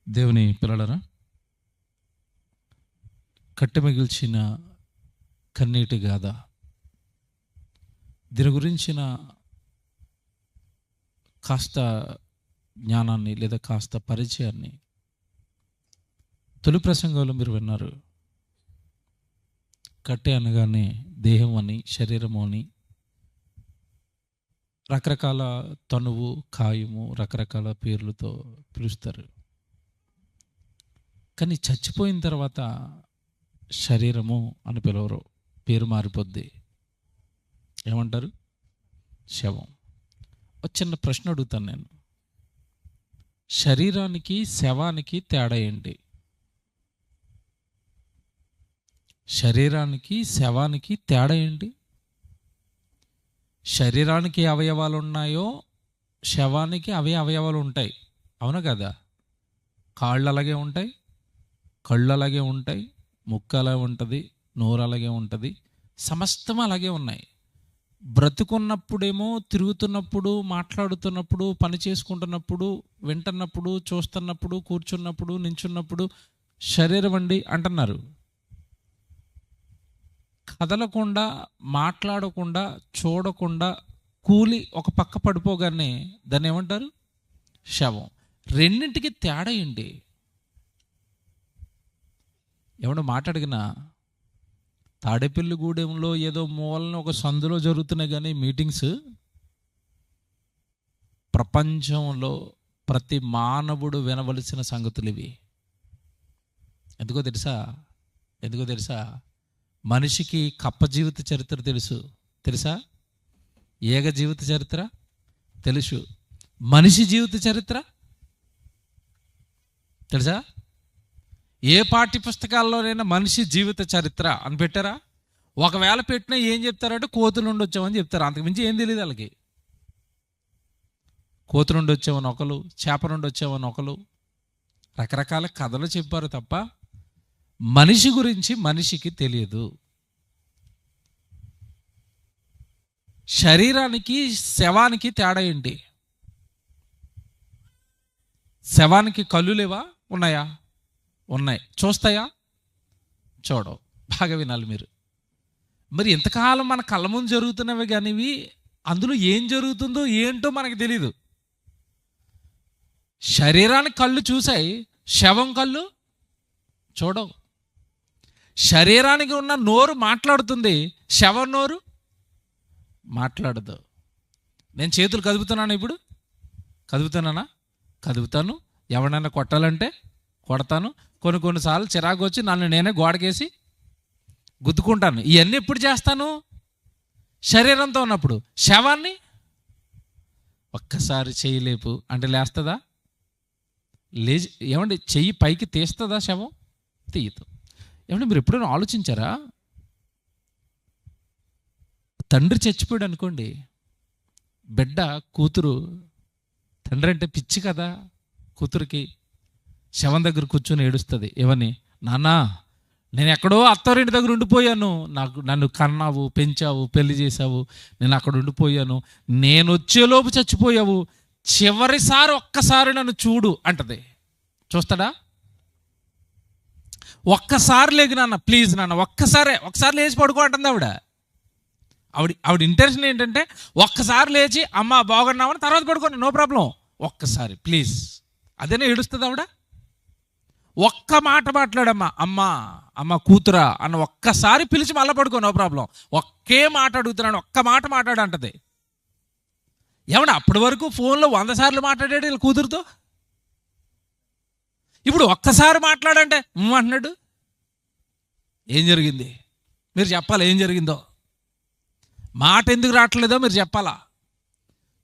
దేవుని పిల్లలరా, కట్టె మిగిల్చిన కన్నీటి గాథ, దీని గురించిన కాస్త జ్ఞానాన్ని లేదా కాస్త పరిచయాన్ని తొలి ప్రసంగంలో మీరు విన్నారు. కట్టె అనగానే దేహం అని, శరీరము అని, రకరకాల తనువు, కాయము, రకరకాల పేర్లతో పిలుస్తారు. కానీ చచ్చిపోయిన తర్వాత శరీరము అని పిలవరు, పేరు మారిపోద్ది. ఏమంటారు? శవం. ఒక చిన్న ప్రశ్న అడుగుతాను నేను, శరీరానికి శవానికి తేడా ఏంటి? శరీరానికి శవానికి తేడా ఏంటి? శరీరానికి అవయవాలు ఉన్నాయో శవానికి అవే అవయవాలు ఉంటాయి, అవునా కదా? కాళ్ళు అలాగే ఉంటాయి, కళ్ళు అలాగే ఉంటాయి, ముక్కు అలాగే ఉంటుంది, నోరు అలాగే ఉంటుంది, సమస్తం అలాగే ఉన్నాయి. బ్రతుకున్నప్పుడేమో తిరుగుతున్నప్పుడు, మాట్లాడుతున్నప్పుడు, పని చేసుకుంటున్నప్పుడు, వింటున్నప్పుడు, చూస్తున్నప్పుడు, కూర్చున్నప్పుడు, నించున్నప్పుడు శరీరం అండి అంటున్నారు. కదలకుండా, మాట్లాడకుండా, చూడకుండా కూలి ఒక పక్క పడిపోగానే దాన్ని ఏమంటారు? శవం. రెండింటికి తేడా ఏంటి? ఏమన్నా మాట్లాడినా తాడేపల్లిగూడెంలో ఏదో మూలన ఒక సందులో జరుగుతున్నాయి కానీ మీటింగ్స్, ప్రపంచంలో ప్రతి మానవుడు వినవలసిన సంగతులు ఇవి. ఎందుకో తెలుసా? మనిషికి కప్ప జీవిత చరిత్ర తెలుసా? ఏగ జీవిత చరిత్ర తెలుసు. మనిషి జీవిత చరిత్ర తెలుసా? ఏ పాఠ్య పుస్తకాల్లోనైనా మనిషి జీవిత చరిత్ర అని పెట్టారా? ఒకవేళ పెట్టినా ఏం చెప్తారంటే కోతులు నుండి వచ్చామని చెప్తారు. అంతకుమించి ఏం తెలియదు వాళ్ళకి. కోతు నుండి వచ్చామని ఒకరు, చేప నుండి వచ్చామని ఒకరు, రకరకాల కథలు చెప్పారు తప్ప మనిషి గురించి మనిషికి తెలియదు. శరీరానికి శవానికి తేడా ఏంటి? శవానికి కళ్ళు లేవా? ఉన్నాయా? ఉన్నాయి. చూస్తాయా? చూడవు. బాగా వినాలి మీరు. మరి ఎంతకాలం మన కళ్ళ ముందు జరుగుతున్నవి కానీ అందులో ఏం జరుగుతుందో ఏంటో మనకు తెలీదు. శరీరానికి కళ్ళు చూసాయి, శవం కళ్ళు చూడవు. శరీరానికి ఉన్న నోరు మాట్లాడుతుంది, శవం నోరు మాట్లాడదు. నేను చేతులు కదుపుతున్నాను, ఇప్పుడు కదుపుతున్నానా? కదుపుతాను. ఎవరైనా కొట్టాలంటే కొడతాను. కొన్నిసార్లు చిరాకు వచ్చి నన్ను నేనే గోడకేసి గుద్దుకుంటాను. ఇవన్నీ ఎప్పుడు చేస్తాను? శరీరంతో ఉన్నప్పుడు. శవాన్ని ఒక్కసారి చెయ్యి లేపు అంటే లేస్తుందా? లేచి ఏమండి చెయ్యి పైకి తీస్తుందా? శవం తీయదు. ఏమంటే మీరు ఎప్పుడైనా ఆలోచించారా? తండ్రి చచ్చిపోయాడు అనుకోండి, బిడ్డ కూతురు, తండ్రి అంటే పిచ్చి కదా కూతురికి, శవం దగ్గర కూర్చొని ఏడుస్తుంది. ఏమని? నాన్నా, నేను ఎక్కడో అత్తారింటి దగ్గర ఉండిపోయాను, నన్ను కన్నావు, పెంచావు, పెళ్లి చేసావు, నేను అక్కడ ఉండిపోయాను, నేను వచ్చేలోపు చచ్చిపోయావు, చివరిసారి ఒక్కసారి నన్ను చూడు అంటది. చూస్తాడా? ఒక్కసారి లేకు నాన్న, ప్లీజ్ నాన్న, ఒకసారి లేచి పడుకో అంటుంది ఆవిడ ఇంటెన్షన్ ఏంటంటే ఒక్కసారి లేచి అమ్మ బాగున్నామని తర్వాత పడుకోండి, నో ప్రాబ్లం, ఒక్కసారి ప్లీజ్. అదేనే ఏడుస్తుంది ఆవిడ. ఒక్క మాట మాట్లాడమ్మా, అమ్మ కూతురా అన్న ఒక్కసారి పిలిచి మళ్ళీ పడుకో, నో ప్రాబ్లం, ఒక్కే మాట అడుగుతున్నాను, ఒక్క మాట మాట్లాడంటది. ఏమన్నా అప్పటి వరకు ఫోన్లో 100 సార్లు మాట్లాడాడు వీళ్ళ కూతురుతో, ఇప్పుడు ఒక్కసారి మాట్లాడంటే అంటున్నాడు. ఏం జరిగింది మీరు చెప్పాలి? ఏం జరిగిందో, మాట ఎందుకు రావట్లేదో మీరు చెప్పాలా,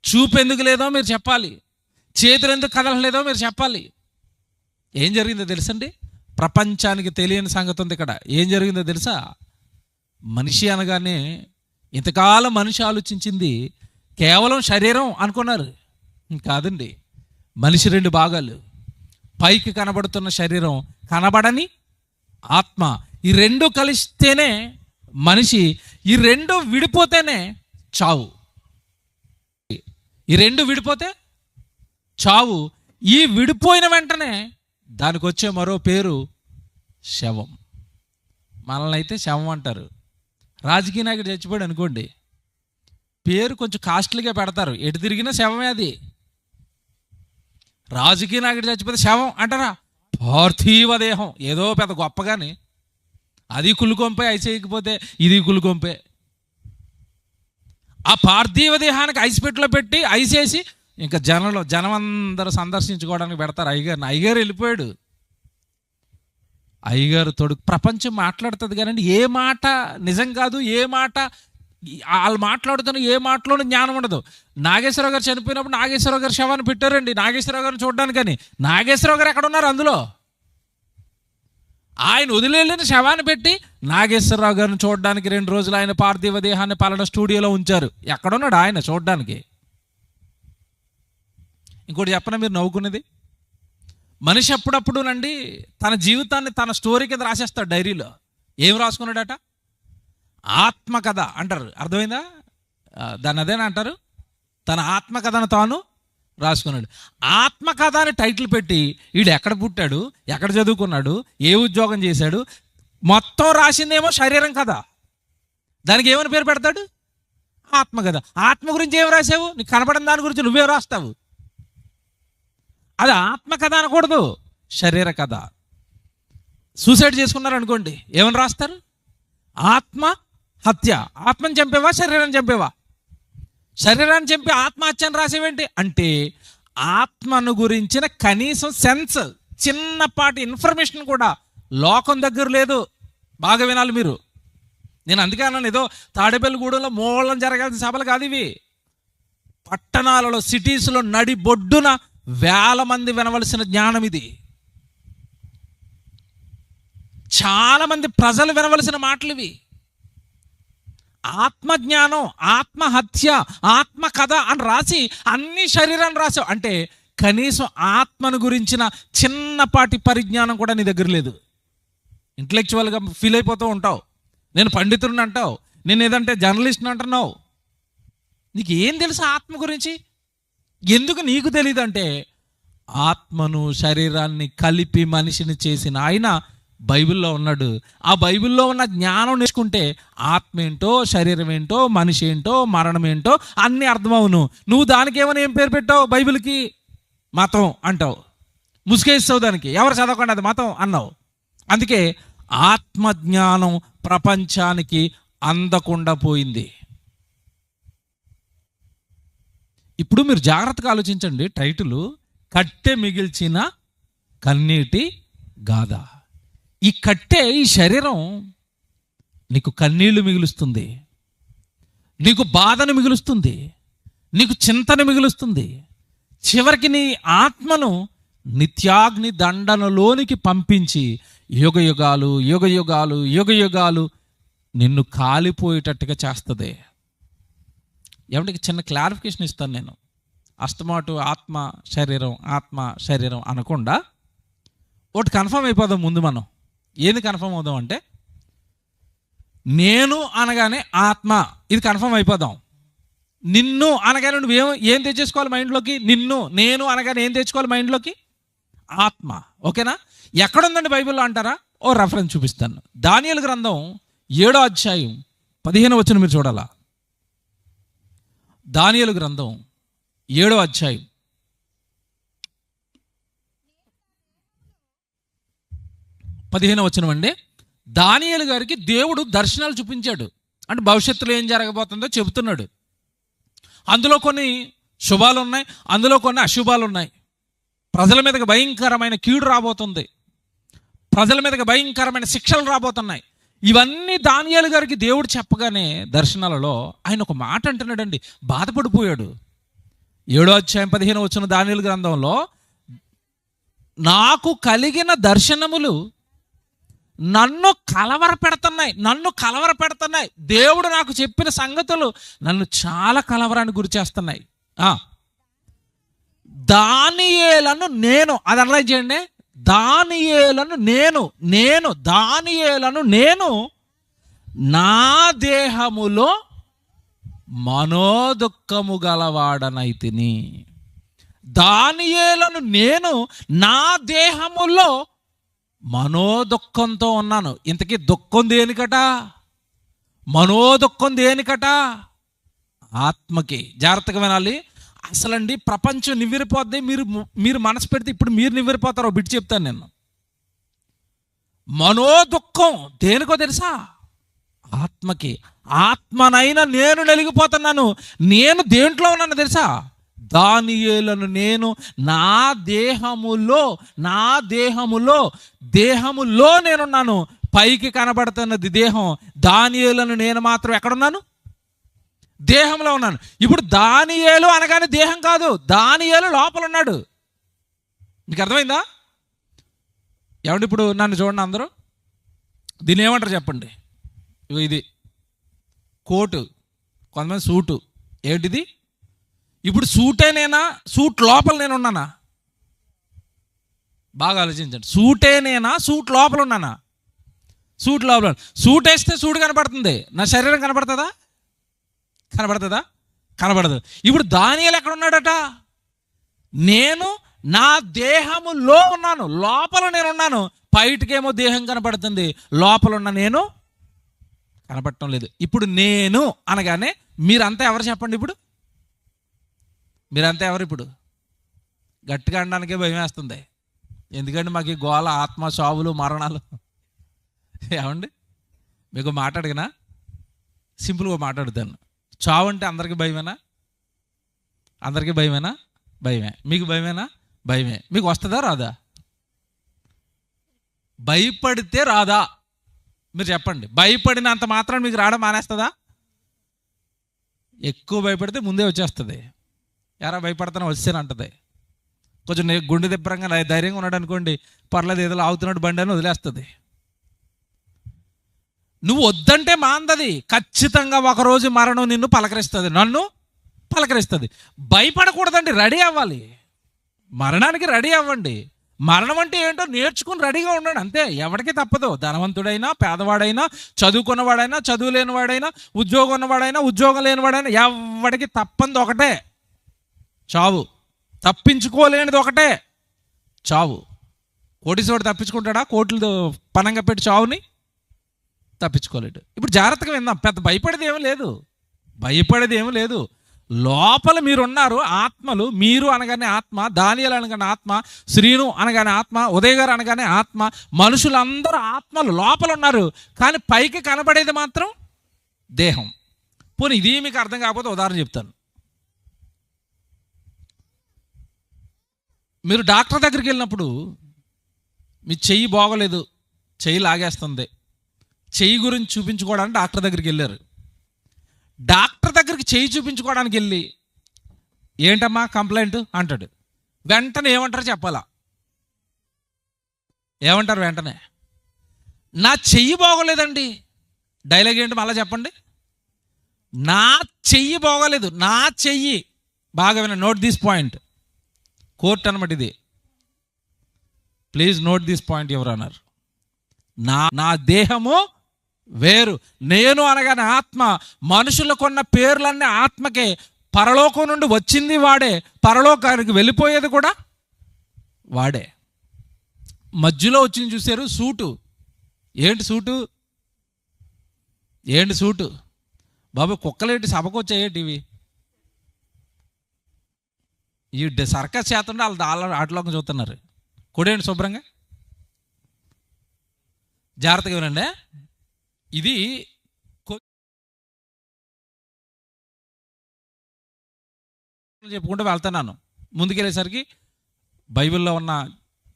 చూపు ఎందుకు లేదో మీరు చెప్పాలి, చేతులు ఎందుకు కదలలేదో మీరు చెప్పాలి. ఏం జరిగిందో తెలుసండి? ప్రపంచానికి తెలియని సంగతి ఉంది ఇక్కడ. ఏం జరిగిందో తెలుసా? మనిషి అనగానే ఇంతకాలం మనిషి ఆలోచించింది కేవలం శరీరం అనుకున్నారు. కాదండి, మనిషి 2 భాగాలు. పైకి కనబడుతున్న శరీరం, కనబడని ఆత్మ. ఈ 2 కలిస్తేనే మనిషి. ఈ 2 విడిపోతేనే చావు. ఈ 2 విడిపోతే చావు. ఈ విడిపోయిన వెంటనే దానికి వచ్చే మరో పేరు శవం. మనల్ని అయితే శవం అంటారు. రాజకీయ నాయకుడు చచ్చిపోయాడు అనుకోండి, పేరు కొంచెం కాస్ట్లీగా పెడతారు, ఎటు తిరిగినా శవమే అది. రాజకీయ నాయకుడు చచ్చిపోతే శవం అంటారా? పార్థివ దేహం ఏదో పెద్ద గొప్పగాని, అది కుళ్ళుకొంపే, ఐస్ వేయకపోతే ఇది కుళ్ళుకొంపే. ఆ పార్థివ దేహానికి ఐస్ పెట్టిలో పెట్టి ఐస్ వేసి ఇంకా జనం అందరూ సందర్శించుకోవడానికి పెడతారు అయ్యగారిని. అయ్యగారు వెళ్ళిపోయాడు. అయ్యగారు తోడు ప్రపంచం మాట్లాడుతుంది కానీ ఏ మాట నిజం కాదు, ఏ మాట వాళ్ళు మాట్లాడుతున్న ఏ మాటలోనూ జ్ఞానం ఉండదు. నాగేశ్వరరావు గారు చనిపోయినప్పుడు నాగేశ్వరరావు గారు శవాన్ని పెట్టారండి నాగేశ్వరరావు గారిని చూడడానికని. నాగేశ్వరరావు గారు ఎక్కడ ఉన్నారు అందులో? ఆయన వదిలేళ్ళని శవాన్ని పెట్టి నాగేశ్వరరావు గారిని చూడడానికి 2 రోజులు ఆయన పార్థివ దేహాన్ని పలానా స్టూడియోలో ఉంచారు. ఎక్కడున్నాడు ఆయన చూడడానికి? ఇంకోటి చెప్పనా, మీరు నవ్వుకునేది, మనిషి అప్పుడప్పుడునండి తన జీవితాన్ని తన స్టోరీ కింద రాసేస్తాడు డైరీలో. ఏం రాసుకున్నాడట? ఆత్మకథ అంటారు. అర్థమైందా? దాన్ని అదేనా అంటారు, తన ఆత్మకథను తాను రాసుకున్నాడు. ఆత్మకథ అని టైటిల్ పెట్టి వీడు ఎక్కడ పుట్టాడు, ఎక్కడ చదువుకున్నాడు, ఏ ఉద్యోగం చేశాడు, మొత్తం రాసిందేమో శరీరం కథ. దానికి ఏమని పేరు పెడతాడు? ఆత్మకథ. ఆత్మ గురించి ఏం రాసావు? నీకు కనపడని దాని గురించి నువ్వే రాస్తావు. అది ఆత్మకథ అనకూడదు, శరీర కథ. సూసైడ్ చేసుకున్నారు అనుకోండి, ఏమని రాస్తారు? ఆత్మ హత్య. ఆత్మని చంపేవా, శరీరాన్ని చంపేవా? శరీరాన్ని చంపి ఆత్మహత్య అని రాసేవేంటి అంటే, ఆత్మను గురించిన కనీసం సెన్స్, చిన్నపాటి ఇన్ఫర్మేషన్ కూడా లోకం దగ్గర లేదు. బాగా వినాలి మీరు. నేను అందుకే అన్నాను, ఏదో తాడేపల్లిగూడెంలో మూలం జరగాల్సిన సభలు కాదు ఇవి. పట్టణాలలో, సిటీస్లో నడి బొడ్డున వేల మంది వినవలసిన జ్ఞానం ఇది. చాలా మంది ప్రజలు వినవలసిన మాటలు ఇవి. ఆత్మజ్ఞానం, ఆత్మహత్య, ఆత్మ కథ అని రాసి అన్ని శరీరాన్ని రాసావు అంటే కనీసం ఆత్మను గురించిన చిన్నపాటి పరిజ్ఞానం కూడా నీ దగ్గర లేదు. ఇంటలెక్చువల్గా ఫీల్ అయిపోతూ ఉంటావు, నేను పండితుడిని అంటావు, నేను ఏదంటే జర్నలిస్ట్ని అంటున్నావు. నీకు ఏం తెలుసు ఆత్మ గురించి? ఎందుకు నీకు తెలియదు అంటే, ఆత్మను శరీరాన్ని కలిపి మనిషిని చేసిన ఆయన బైబిల్లో ఉన్నాడు. ఆ బైబిల్లో ఉన్న జ్ఞానం నేర్చుకుంటే ఆత్మ ఏంటో, శరీరం ఏంటో, మనిషి ఏంటో, మరణం ఏంటో అన్నీ అర్థమవును. నువ్వు దానికి ఏం పేరు పెట్టావు? బైబిల్కి మతం అంటావు, ముసుగేస్తావు దానికి, ఎవరు చదవకుండా అది మతం అన్నావు. అందుకే ఆత్మజ్ఞానం ప్రపంచానికి అందకుండా పోయింది. ఇప్పుడు మీరు జాగ్రత్తగా ఆలోచించండి. టైటిల్ కట్టె మిగిల్చిన కన్నీటి గాథ. ఈ కట్టె, ఈ శరీరం నీకు కన్నీళ్లు మిగులుస్తుంది, నీకు బాధను మిగులుస్తుంది, నీకు చింతను మిగులుస్తుంది. చివరికి నీ ఆత్మను నిత్యాగ్ని దండనలోనికి పంపించి యుగ యుగాలు యుగ యుగాలు యుగ యుగాలు నిన్ను కాలిపోయేటట్టుగా చేస్తుంది. ఏమంటే చిన్న క్లారిఫికేషన్ ఇస్తాను నేను. అస్తమాటు ఆత్మ శరీరం అనకుండా ఒకటి కన్ఫర్మ్ అయిపోదాం ముందు. మనం ఏది కన్ఫర్మ్ అవుదాం అంటే, నేను అనగానే ఆత్మ, ఇది కన్ఫర్మ్ అయిపోదాం. నిన్ను అనగానే ఏం తెచ్చేసుకోవాలి మైండ్లోకి? నిన్ను. నేను అనగానే ఏం తెచ్చుకోవాలి మైండ్లోకి? ఆత్మ. ఓకేనా? ఎక్కడుందండి బైబిల్లో అంటారా? ఓ రెఫరెన్స్ చూపిస్తాను. దానియేలు గ్రంథం 7వ అధ్యాయం 15వ వచనం మీరు చూడాలా. దానియేలు గ్రంథం 7వ అధ్యాయం 15వ వచనం అండి. దానియేలు గారికి దేవుడు దర్శనాలు చూపించాడు. అంటే భవిష్యత్తులో ఏం జరగబోతుందో చెబుతున్నాడు. అందులో కొన్ని శుభాలు ఉన్నాయి, అందులో కొన్ని అశుభాలు ఉన్నాయి. ప్రజల మీదకి భయంకరమైన కీడు రాబోతుంది, ప్రజల మీదకి భయంకరమైన శిక్షలు రాబోతున్నాయి. ఇవన్నీ దానియేలు గారికి దేవుడు చెప్పగానే దర్శనాలలో ఆయన ఒక మాట అంటున్నాడండి, బాధపడిపోయాడు. 7వ అధ్యాయం 15వ వచనం దానియేలు గ్రంథంలో, నాకు కలిగిన దర్శనములు నన్ను కలవరపెడుతున్నాయి. దేవుడు నాకు చెప్పిన సంగతులు నన్ను చాలా కలవరానికి గురి చేస్తున్నాయి. దానియేలను నేను, అది అనలైజ్ చేయండి. దానియేలను నేను నా దేహములో మనోదుఃఖము గలవాడనైతిని. దానియేలును నేను నా దేహములో మనోదుఃఖంతో ఉన్నాను. ఇంతకీ దుఃఖం దేనికట? మనోదుఃఖం దేనికట? ఆత్మకి. జాగ్రత్తగా వినాలి. అసలండి ప్రపంచం నివ్వెరిపోద్ది, మీరు మనసు పెడితే ఇప్పుడు మీరు నివ్వెరిపోతారో బిడ్డ చెప్తాను నేను. మనోదుఃఖం దేనికో తెలుసా? ఆత్మకి. ఆత్మనైనా నేను నలిగిపోతున్నాను. నేను దేంట్లో ఉన్నాను తెలుసా? దానియేలును నేను నా దేహములో నేనున్నాను. పైకి కనబడుతున్నది దేహం. దానియేలును నేను మాత్రం ఎక్కడున్నాను? దేహంలో ఉన్నాను. ఇప్పుడు దానియేలు అనగానే దేహం కాదు, దానియేలు లోపల ఉన్నాడు. మీకు అర్థమైందా? ఏమండి ఇప్పుడు నన్ను చూడండి అందరూ, దీన్ని ఏమంటారు చెప్పండి? ఇది కోటు, కొంతమంది సూటు. ఏంటిది? ఇప్పుడు సూటే నేనా? సూట్ లోపల నేను ఉన్నానా? బాగా ఆలోచించండి. సూటే నేనా? సూట్ లోపల ఉన్నానా? సూట్ లోపల. సూట్ వేస్తే సూట్ కనబడుతుంది, నా శరీరం కనబడుతుందా? కనబడదు. ఇప్పుడు దానియేలు ఎక్కడ ఉన్నాడట? నేను నా దేహములో ఉన్నాను, లోపల నేను ఉన్నాను. బయటకేమో దేహం కనబడుతుంది, లోపల ఉన్న నేను కనబడటం లేదు. ఇప్పుడు నేను అనగానే మీరంతా ఎవరు చెప్పండి? ఇప్పుడు మీరంతా ఎవరు? ఇప్పుడు గట్టిగా అనడానికే భయం వేస్తుంది. ఎందుకంటే మాకు ఈ గోల, ఆత్మ, చావులు, మరణాలు. ఏమండి మీకు మాట్లాడినా సింపుల్గా మాట్లాడుతాను. చావు అంటే అందరికీ భయమేనా? భయమే. మీకు భయమేనా? భయమే. మీకు వస్తుందా రాదా? భయపడితే రాదా? మీరు చెప్పండి. భయపడినంత మాత్రం మీకు రావడం మానేస్తుందా? ఎక్కువ భయపడితే ముందే వచ్చేస్తుంది. ఎరా భయపడతానో వచ్చేనంటది. కొంచెం గుండె దిబ్బరంగా ధైర్యంగా ఉన్నాడు అనుకోండి, పర్లేదు ఏదో ఆగుతున్నాడు బండి అని వదిలేస్తుంది. నువ్వు వద్దంటే మాందది. ఖచ్చితంగా ఒకరోజు మరణం నిన్ను పలకరిస్తుంది, నన్ను పలకరిస్తుంది. భయపడకూడదండి, రెడీ అవ్వాలి. మరణానికి రెడీ అవ్వండి. మరణం అంటే ఏంటో నేర్చుకుని రెడీగా ఉండండి, అంతే. ఎవరికి తప్పదు. ధనవంతుడైనా, పేదవాడైనా, చదువుకున్నవాడైనా, చదువు లేనివాడైనా, ఉద్యోగం ఉన్నవాడైనా, ఉద్యోగం లేనివాడైనా, ఎవరికి తప్పనిది ఒకటే, చావు. తప్పించుకోలేనిది ఒకటే, చావు. కోటీశ్వరుడు తప్పించుకుంటాడా? కోట్లు పనంగా పెట్టి చావుని తప్పించుకోలేడు. ఇప్పుడు జాగ్రత్తగా విందాం. పెద్ద భయపడేది ఏమీ లేదు. లోపల మీరున్నారు, ఆత్మలు. మీరు అనగానే ఆత్మ, దానియేలు అనగానే ఆత్మ, శ్రీను అనగానే ఆత్మ, ఉదయ్ గారు అనగానే ఆత్మ. మనుషులందరూ ఆత్మలు లోపల ఉన్నారు, కానీ పైకి కనబడేది మాత్రం దేహం. పోనీ ఇది మీకు అర్థం కాకపోతే ఉదాహరణ చెప్తాను. మీరు డాక్టర్ దగ్గరికి వెళ్ళినప్పుడు మీ చెయ్యి బాగోలేదు, చెయ్యి లాగేస్తుంది, చెయ్యి గురించి చూపించుకోవడానికి డాక్టర్ దగ్గరికి వెళ్ళారు. డాక్టర్ దగ్గరికి చెయ్యి చూపించుకోవడానికి వెళ్ళి ఏంటమ్మా కంప్లైంట్ అంటాడు. వెంటనే ఏమంటారు చెప్పాలా? ఏమంటారు వెంటనే? నా చెయ్యి బాగోలేదండి. డైలాగ్ ఏంటి మళ్ళీ చెప్పండి? నా చెయ్యి బాగోలేదు, నా చెయ్యి. బాగా వినండి, నోట్ దిస్ పాయింట్. కోర్ట్ అనమాట ఇది. ప్లీజ్ నోట్ దిస్ పాయింట్ ఎవరు అన్నారు. నా దేహము వేరు, నేను అనగానే ఆత్మ. మనుషులకున్న పేర్లన్నీ ఆత్మకే. పరలోకం నుండి వచ్చింది వాడే, పరలోకానికి వెళ్ళిపోయేది కూడా వాడే. మధ్యలో వచ్చింది చూశారు సూటు. ఏంటి సూటు? బాబు కుక్కలేంటి సభకు వచ్చాయేటి ఇవి? ఈ సర్కస్ చేస్తుంటే వాళ్ళు ఆటలోకి చూస్తున్నారు. కొడేంటి శుభ్రంగా, జాగ్రత్తగా వినండి. ఇది చెప్పుకుంటూ వెళ్తున్నాను. ముందుకెళ్ళేసరికి బైబిల్లో ఉన్న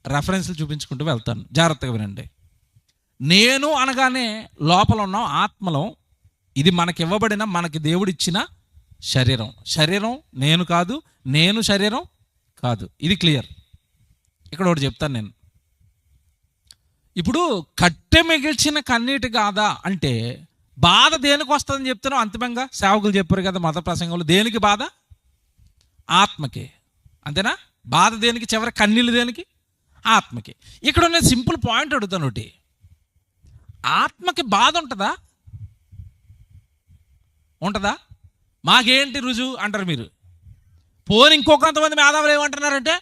రెఫరెన్స్లు చూపించుకుంటూ వెళ్తాను. జాగ్రత్తగా వినండి. నేను అనగానే లోపల ఉన్నాం, ఆత్మలో. ఇది మనకి ఇవ్వబడిన, మనకి దేవుడిచ్చిన శరీరం నేను కాదు, నేను శరీరం కాదు. ఇది క్లియర్. ఇక్కడ ఒకటి చెప్తాను నేను. ఇప్పుడు కట్టె మిగిల్చిన కన్నీటి కాదా అంటే బాధ దేనికి వస్తుందని చెప్తున్నాం. అంతిమంగా సేవకులు చెప్పారు కదా మత ప్రసంగంలో, దేనికి బాధ? ఆత్మకి. అంతేనా? బాధ దేనికి? చివరి కన్నీళ్ళు దేనికి? ఆత్మకి. ఇక్కడ నేను సింపుల్ పాయింట్ అడుగుతాను ఒకటి. ఆత్మకి బాధ ఉంటుందా? మాకేంటి రుజువు అంటారు మీరు. పోని ఇంకొంతమంది మేధావులు ఏమంటున్నారంటే,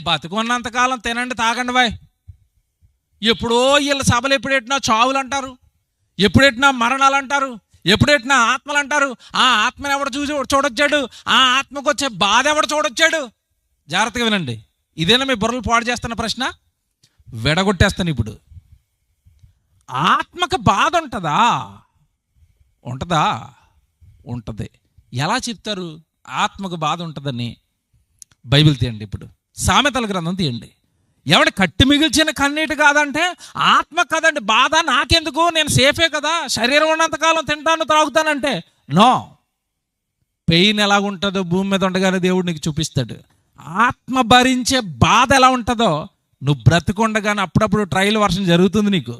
బతుకున్నంతకాలం తినండి తాగండి బాయ్, ఎప్పుడో వీళ్ళ సభలు ఎప్పుడెట్టినా చావులు అంటారు, ఎప్పుడెట్టినా మరణాలు అంటారు, ఎప్పుడెట్టినా ఆత్మలు అంటారు. ఆ ఆత్మను ఎవడు చూడొచ్చాడు, ఆ ఆత్మకు వచ్చే బాధ ఎవడు చూడొచ్చాడు? జాగ్రత్తగా వినండి. ఇదేనా మీ బుర్రలు పాడు చేస్తున్న ప్రశ్న? విడగొట్టేస్తాను ఇప్పుడు. ఆత్మకు బాధ ఉంటుందా? ఉంటుందా? ఉంటుంది. ఎలా చెప్తారు ఆత్మకు బాధ ఉంటుందని? బైబిల్ తీయండి, ఇప్పుడు సామెతల గ్రంథం తీయండి. ఎవడు కట్టి మిగిల్చిన కన్నీటి కాదంటే ఆత్మ కదండి బాధ. నాకెందుకు, నేను సేఫే కదా, శరీరం ఉన్నంతకాలం తింటాను త్రాగుతానంటే నో. పెయిన్ ఎలాగుంటుందో భూమి మీద ఉండగానే దేవుడు నీకు చూపిస్తాడు. ఆత్మ భరించే బాధ ఎలా ఉంటుందో నువ్వు బ్రతికుండగానే అప్పుడప్పుడు ట్రయల్ వర్షన్ జరుగుతుంది నీకు.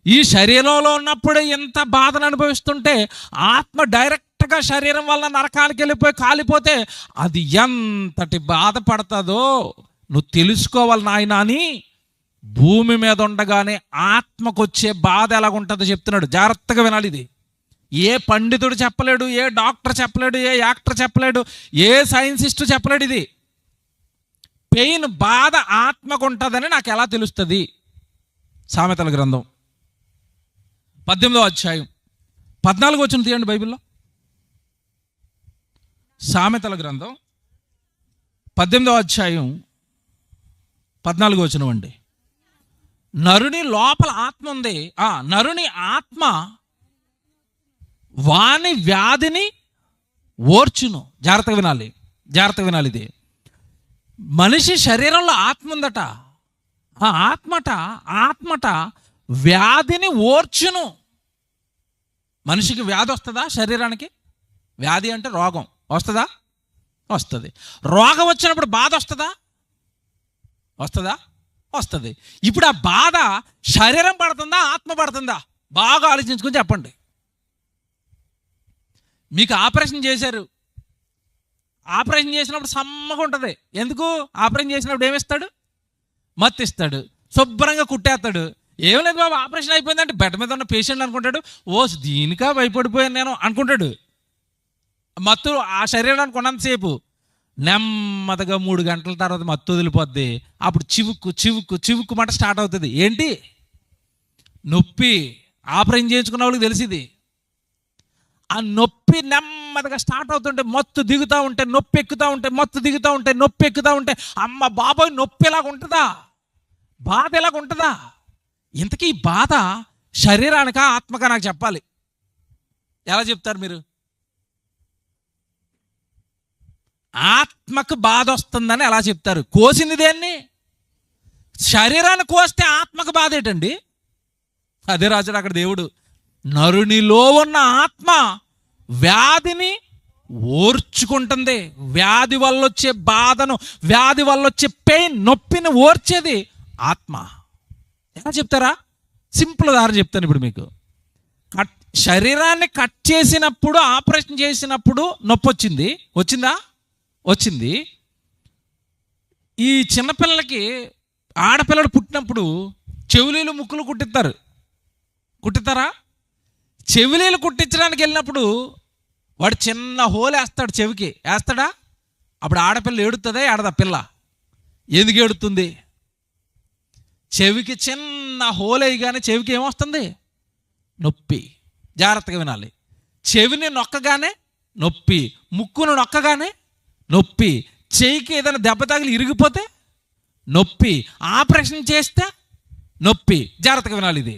ఈ శరీరంలో ఉన్నప్పుడు ఎంత బాధను అనుభవిస్తుంటే ఆత్మ డైరెక్ట్గా శరీరం వల్ల నరకానికి వెళ్ళిపోయి కాలిపోతే అది ఎంతటి బాధపడుతుందో నువ్వు తెలుసుకోవాలి నాయన అని భూమి మీద ఉండగానే ఆత్మకు వచ్చే బాధ ఎలాగుంటుందో చెప్తున్నాడు. జాగ్రత్తగా వినాలి. ఇది ఏ పండితుడు చెప్పలేడు, ఏ డాక్టర్ చెప్పలేడు, ఏ యాక్టర్ చెప్పలేడు, ఏ సైన్సిస్ట్ చెప్పలేడు. ఇది పెయిన్ బాధ ఆత్మకు ఉంటుందని నాకు ఎలా తెలుస్తుంది? సామెతల గ్రంథం 18వ అధ్యాయం 14 వచనం తీయండి బైబిల్లో. సామెతల గ్రంథం 18వ అధ్యాయం 14 వచనం అండి. నరుని లోపల ఆత్మ ఉంది, నరుని ఆత్మ వాని వ్యాధిని ఓర్చును. జాగ్రత్తగా వినాలి, జాగ్రత్తగా వినాలి. ఇది మనిషి శరీరంలో ఆత్మ ఉందట. ఆ ఆత్మట వ్యాధిని ఓర్చును. మనిషికి వ్యాధి వస్తుందా? శరీరానికి వ్యాధి అంటే రోగం వస్తుందా? వస్తుంది. రోగం వచ్చినప్పుడు బాధ వస్తుందా? వస్తుంది. ఇప్పుడు ఆ బాధ శరీరం పడుతుందా, ఆత్మ పడుతుందా? బాగా ఆలోచించుకొని చెప్పండి. మీకు ఆపరేషన్ చేశారు, ఆపరేషన్ చేసినప్పుడు సమ్మగా ఉంటుంది. ఎందుకు? ఆపరేషన్ చేసినప్పుడు ఏమిస్తాడు? మత్తు ఇస్తాడు, శుభ్రంగా కుట్టేస్తాడు. ఏం లేదు బాబు ఆపరేషన్ అయిపోయిందంటే బెడ్ మీద ఉన్న పేషెంట్ అనుకుంటాడు, దీనికా భయపడిపోయాను నేను అనుకుంటాడు. మత్తు ఆ శరీరానికి ఉన్నంతసేపు నెమ్మదిగా 3 గంటల తర్వాత మత్తు వదిలిపోద్ది. అప్పుడు చివుక్కు మాట స్టార్ట్ అవుతుంది. ఏంటి? నొప్పి. ఆపరేషన్ చేయించుకున్న వాళ్ళకి తెలిసింది. ఆ నొప్పి నెమ్మదిగా స్టార్ట్ అవుతుంటే మత్తు దిగుతూ ఉంటే నొప్పి ఎక్కుతూ ఉంటే, మత్తు దిగుతూ ఉంటే నొప్పి ఎక్కుతూ ఉంటే, అమ్మ బాబోయ్ నొప్పి ఎలాగ ఉంటుందా, బాధ ఎలాగ ఉంటుందా? ఇంతకీ ఈ బాధ శరీరానికా ఆత్మకా నాకు చెప్పాలి. ఎలా చెప్తారు మీరు? ఆత్మకు బాధ వస్తుందని ఎలా చెప్తారు? కోసింది దేన్ని? శరీరాన్ని కోస్తే ఆత్మకు బాధ ఏంటండి? అదే రాజుడు అక్కడ దేవుడు, నరునిలో ఉన్న ఆత్మ వ్యాధిని ఓర్చుకుంటుంది. వ్యాధి వల్ల వచ్చే బాధను, వ్యాధి వల్ల వచ్చే పెయిన్, నొప్పిని ఓర్చేది ఆత్మ. ఎలా చెప్తారా? సింపుల్ దారి చెప్తాను ఇప్పుడు మీకు. శరీరాన్ని కట్ చేసినప్పుడు, ఆపరేషన్ చేసినప్పుడు నొప్పి వచ్చిందా? వచ్చింది. ఈ చిన్నపిల్లలకి, ఆడపిల్లలు పుట్టినప్పుడు చెవులీలు ముక్కులు కుట్టిస్తారా? చెవిలీలు కుట్టించడానికి వెళ్ళినప్పుడు వాడు చిన్న హోల్ వేస్తాడు, చెవికి వేస్తాడా? అప్పుడు ఆడపిల్ల ఏడుతుందా? ఏడదా పిల్ల? ఎందుకు ఏడుతుంది? చెవికి చిన్న హోల్ వేయగానే చెవికి ఏమొస్తుంది? నొప్పి. జాగ్రత్తగా వినాలి. చెవిని నొక్కగానే నొప్పి, ముక్కును నొక్కగానే నొప్పి, చెయ్యికి ఏదైనా దెబ్బ తగిలి ఇరిగిపోతే నొప్పి, ఆపరేషన్ చేస్తే నొప్పి. జాగ్రత్తగా వినాలి. ఇది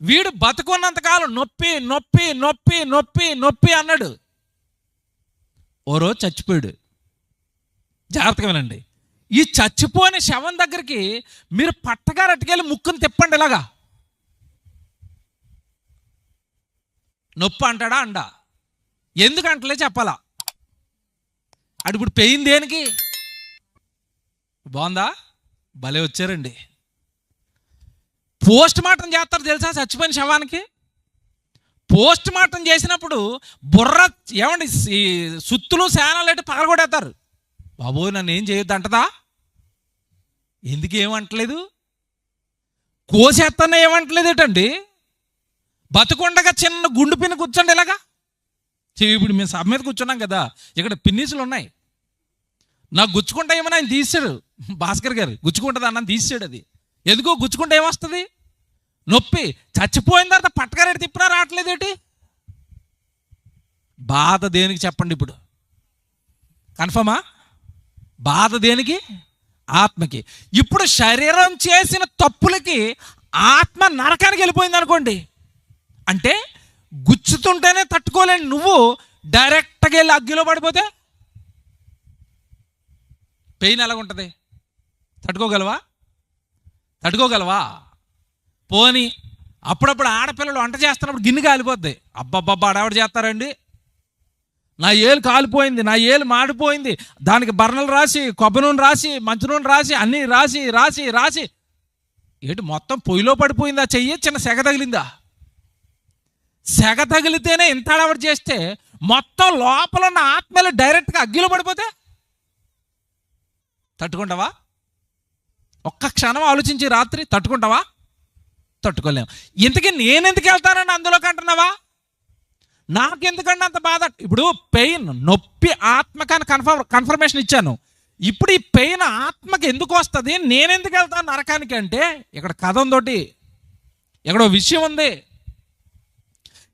వీడు బతుకున్నంతకాలం నొప్పి నొప్పి నొప్పి నొప్పి నొప్పి అన్నాడు. ఓ రోజు చచ్చిపోయాడు. జాగ్రత్తగా వినండి. ఈ చచ్చిపోయిన శవం దగ్గరికి మీరు పట్టగా రట్టుకెళ్ళి ముక్కుని తిప్పండి. ఇలాగా నొప్పి అంటాడా? అండా. ఎందుకంటలే చెప్పాలా? అటు ఇప్పుడు పెయిన్ దేనికి? బాగుందా? భలే వచ్చారండి. పోస్ట్ మార్టం చేస్తారు తెలుసా చచ్చిపోయిన శవానికి? పోస్ట్ మార్టం చేసినప్పుడు బుర్ర ఏమండి సుత్తులు శానాలు అంటే పగలగొడేస్తారు. బాబోయ్ నన్ను ఏం చేయొద్దు అంటదా? ఎందుకు ఏమంటలేదు? కోసేస్తానే ఏమంటలేదు ఏంటండి? బతుకుండగా చిన్న గుండు పిన్ను కూర్చోండి ఇలాగా ఇప్పుడు మేము సభ మీద కూర్చున్నాం కదా, ఇక్కడ పిన్నీసులు ఉన్నాయి. నాకు గుచ్చుకుంటాయేమని ఆయన తీసాడు, భాస్కర్ గారు గుచ్చుకుంటుంది అన్న తీసాడు. అది ఎందుకో గుచ్చుకుంటే ఏమొస్తుంది? నొప్పి. చచ్చిపోయిన తర్వాత పట్టకారెట్టి తిప్పినా రావట్లేదేటి? బాధ దేనికి చెప్పండి ఇప్పుడు? కన్ఫర్మా? బాధ దేనికి? ఆత్మకి. ఇప్పుడు శరీరం చేసిన తప్పులకి ఆత్మ నరకానికి వెళ్ళిపోయింది అనుకోండి, అంటే గుచ్చుతుంటేనే తట్టుకోలేని నువ్వు డైరెక్ట్గా వెళ్ళి అగ్గిలో పడిపోతే పెయిన్ ఎలాగుంటుంది? తట్టుకోగలవా? పోనీ అప్పుడప్పుడు ఆడపిల్లలు వంట చేస్తున్నప్పుడు గిన్నె కాలిపోద్ది. అబ్బబ్బబ్బా ఆడవిడ చేస్తారండి, నా ఏలు కాలిపోయింది, నా ఏలు మాడిపోయింది, దానికి బర్నలు రాసి, కొబ్బరి నూనె రాసి, మంచి నూనె రాసి, అన్నీ రాసి రాసి రాసి ఏంటి మొత్తం పొయ్యిలో పడిపోయిందా? చెయ్యి చిన్న సెగ తగిలిందా? సెగ తగిలితేనే ఇంత అడవడి చేస్తే మొత్తం లోపల ఉన్న ఆత్మలు డైరెక్ట్గా అగ్గిలో పడిపోతే తట్టుకుంటావా? ఒక్క క్షణం ఆలోచించి రాత్రి తట్టుకుంటావా? తట్టుకోలేము. ఇంతకీ నేనెందుకు వెళ్తానని అందులోకి అంటున్నావా? నాకెందుకంటే అంత బాధ. ఇప్పుడు పెయిన్, నొప్పి ఆత్మకాన్ని కన్ఫర్మేషన్ ఇచ్చాను. ఇప్పుడు ఈ పెయిన్ ఆత్మకి ఎందుకు వస్తుంది? నేనెందుకు వెళ్తాను నరకానికి అంటే ఇక్కడ కథ ఉందోటి, ఇక్కడ విషయం ఉంది.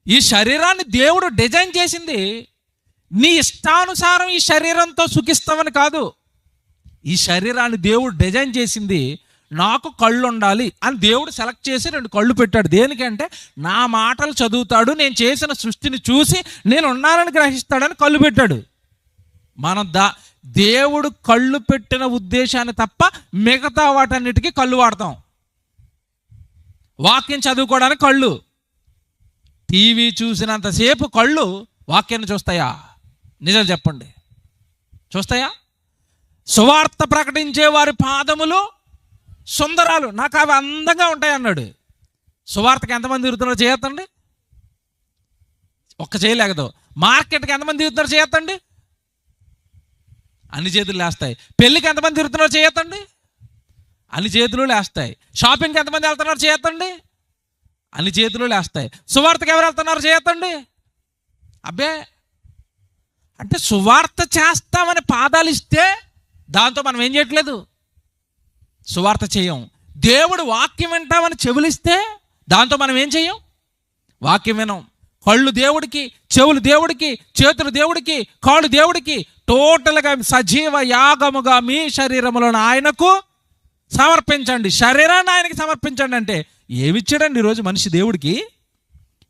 ఈ శరీరాన్ని దేవుడు డిజైన్ చేసింది నీ ఇష్టానుసారం ఈ శరీరంతో సుఖిస్తామని కాదు. ఈ శరీరాన్ని దేవుడు డిజైన్ చేసింది నాకు కళ్ళు ఉండాలి అని దేవుడు సెలెక్ట్ చేసి 2 కళ్ళు పెట్టాడు. దేనికంటే నా మాటలు చదువుతాడు, నేను చేసిన సృష్టిని చూసి నేను ఉన్నానని గ్రహిస్తాడని కళ్ళు పెట్టాడు. మనం దేవుడు కళ్ళు పెట్టిన ఉద్దేశాన్ని తప్ప మిగతా వాటన్నిటికీ కళ్ళు వాడతాం. వాక్యం చదువుకోవడానికి కళ్ళు, టీవీ చూసినంతసేపు కళ్ళు వాక్యాన్ని చూస్తాయా? నిజం చెప్పండి, చూస్తాయా? సువార్త ప్రకటించే వారి పాదములు సుందరాలు, నాకు అవి అందంగా ఉంటాయి అన్నాడు. సువార్తకి ఎంతమంది తిరుగుతున్నారో చేయొద్దండి, ఒక్క చేయలేకదు. మార్కెట్కి ఎంతమంది తిరుగుతున్నారో చేయొద్దండి, అన్ని చేతులు లేస్తాయి. పెళ్ళికి ఎంతమంది తిరుగుతున్నారో చేయొద్దండి, అన్ని చేతులు లేస్తాయి. షాపింగ్కి ఎంతమంది వెళ్తున్నారో చేయొద్దండి, అన్ని చేతులు లేస్తాయి. సువార్తకి ఎవరు వెళ్తున్నారో చేయొద్దండి. అబ్బే అంటే సువార్త చేస్తామని పాదాలు ఇస్తే దాంతో మనం ఏం చేయట్లేదు, సువార్త చేయం. దేవుడు వాక్యం వింటామని చెవులిస్తే దాంతో మనం ఏం చేయం, వాక్యం వినం. కళ్ళు దేవుడికి, చెవులు దేవుడికి, చేతులు దేవుడికి, కాళ్ళు దేవుడికి. టోటల్గా సజీవ యాగముగా మీ శరీరములను ఆయనకు సమర్పించండి, శరీరాన్ని ఆయనకి సమర్పించండి. అంటే ఏమిచ్చాడండి ఈరోజు మనిషి దేవుడికి?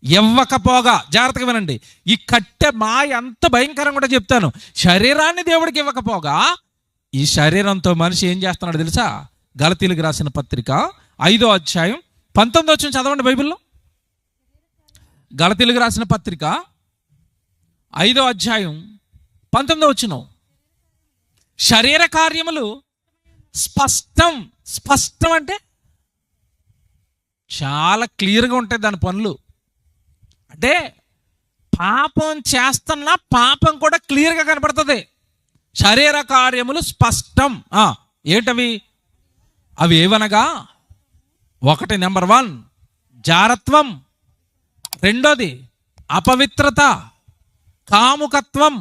ఇవ్వకపోగా, జాగ్రత్తగా వినండి, ఈ కట్టె మాయ ఎంత భయంకరంగా కూడా చెప్తాను. శరీరాన్ని దేవుడికి ఇవ్వకపోగా ఈ శరీరంతో మనిషి ఏం చేస్తున్నాడు తెలుసా? గలతీయులకు రాసిన పత్రిక 5వ అధ్యాయం 19వ వచనం చదవండి బైబిల్లో. గలతీయులకు రాసిన పత్రిక 5వ అధ్యాయం 19వ వచనం. శరీర కార్యములు స్పష్టం అంటే చాలా క్లియర్గా ఉంటాయి దాని పనులు. అంటే పాపం చేస్తున్నా పాపం కూడా క్లియర్గా కనపడుతుంది. శరీర కార్యములు స్పష్టం. ఏంటవి? అవి ఏవనగా, 1 నెంబర్ 1 జారత్వం, 2 అపవిత్రత, కాముకత్వం,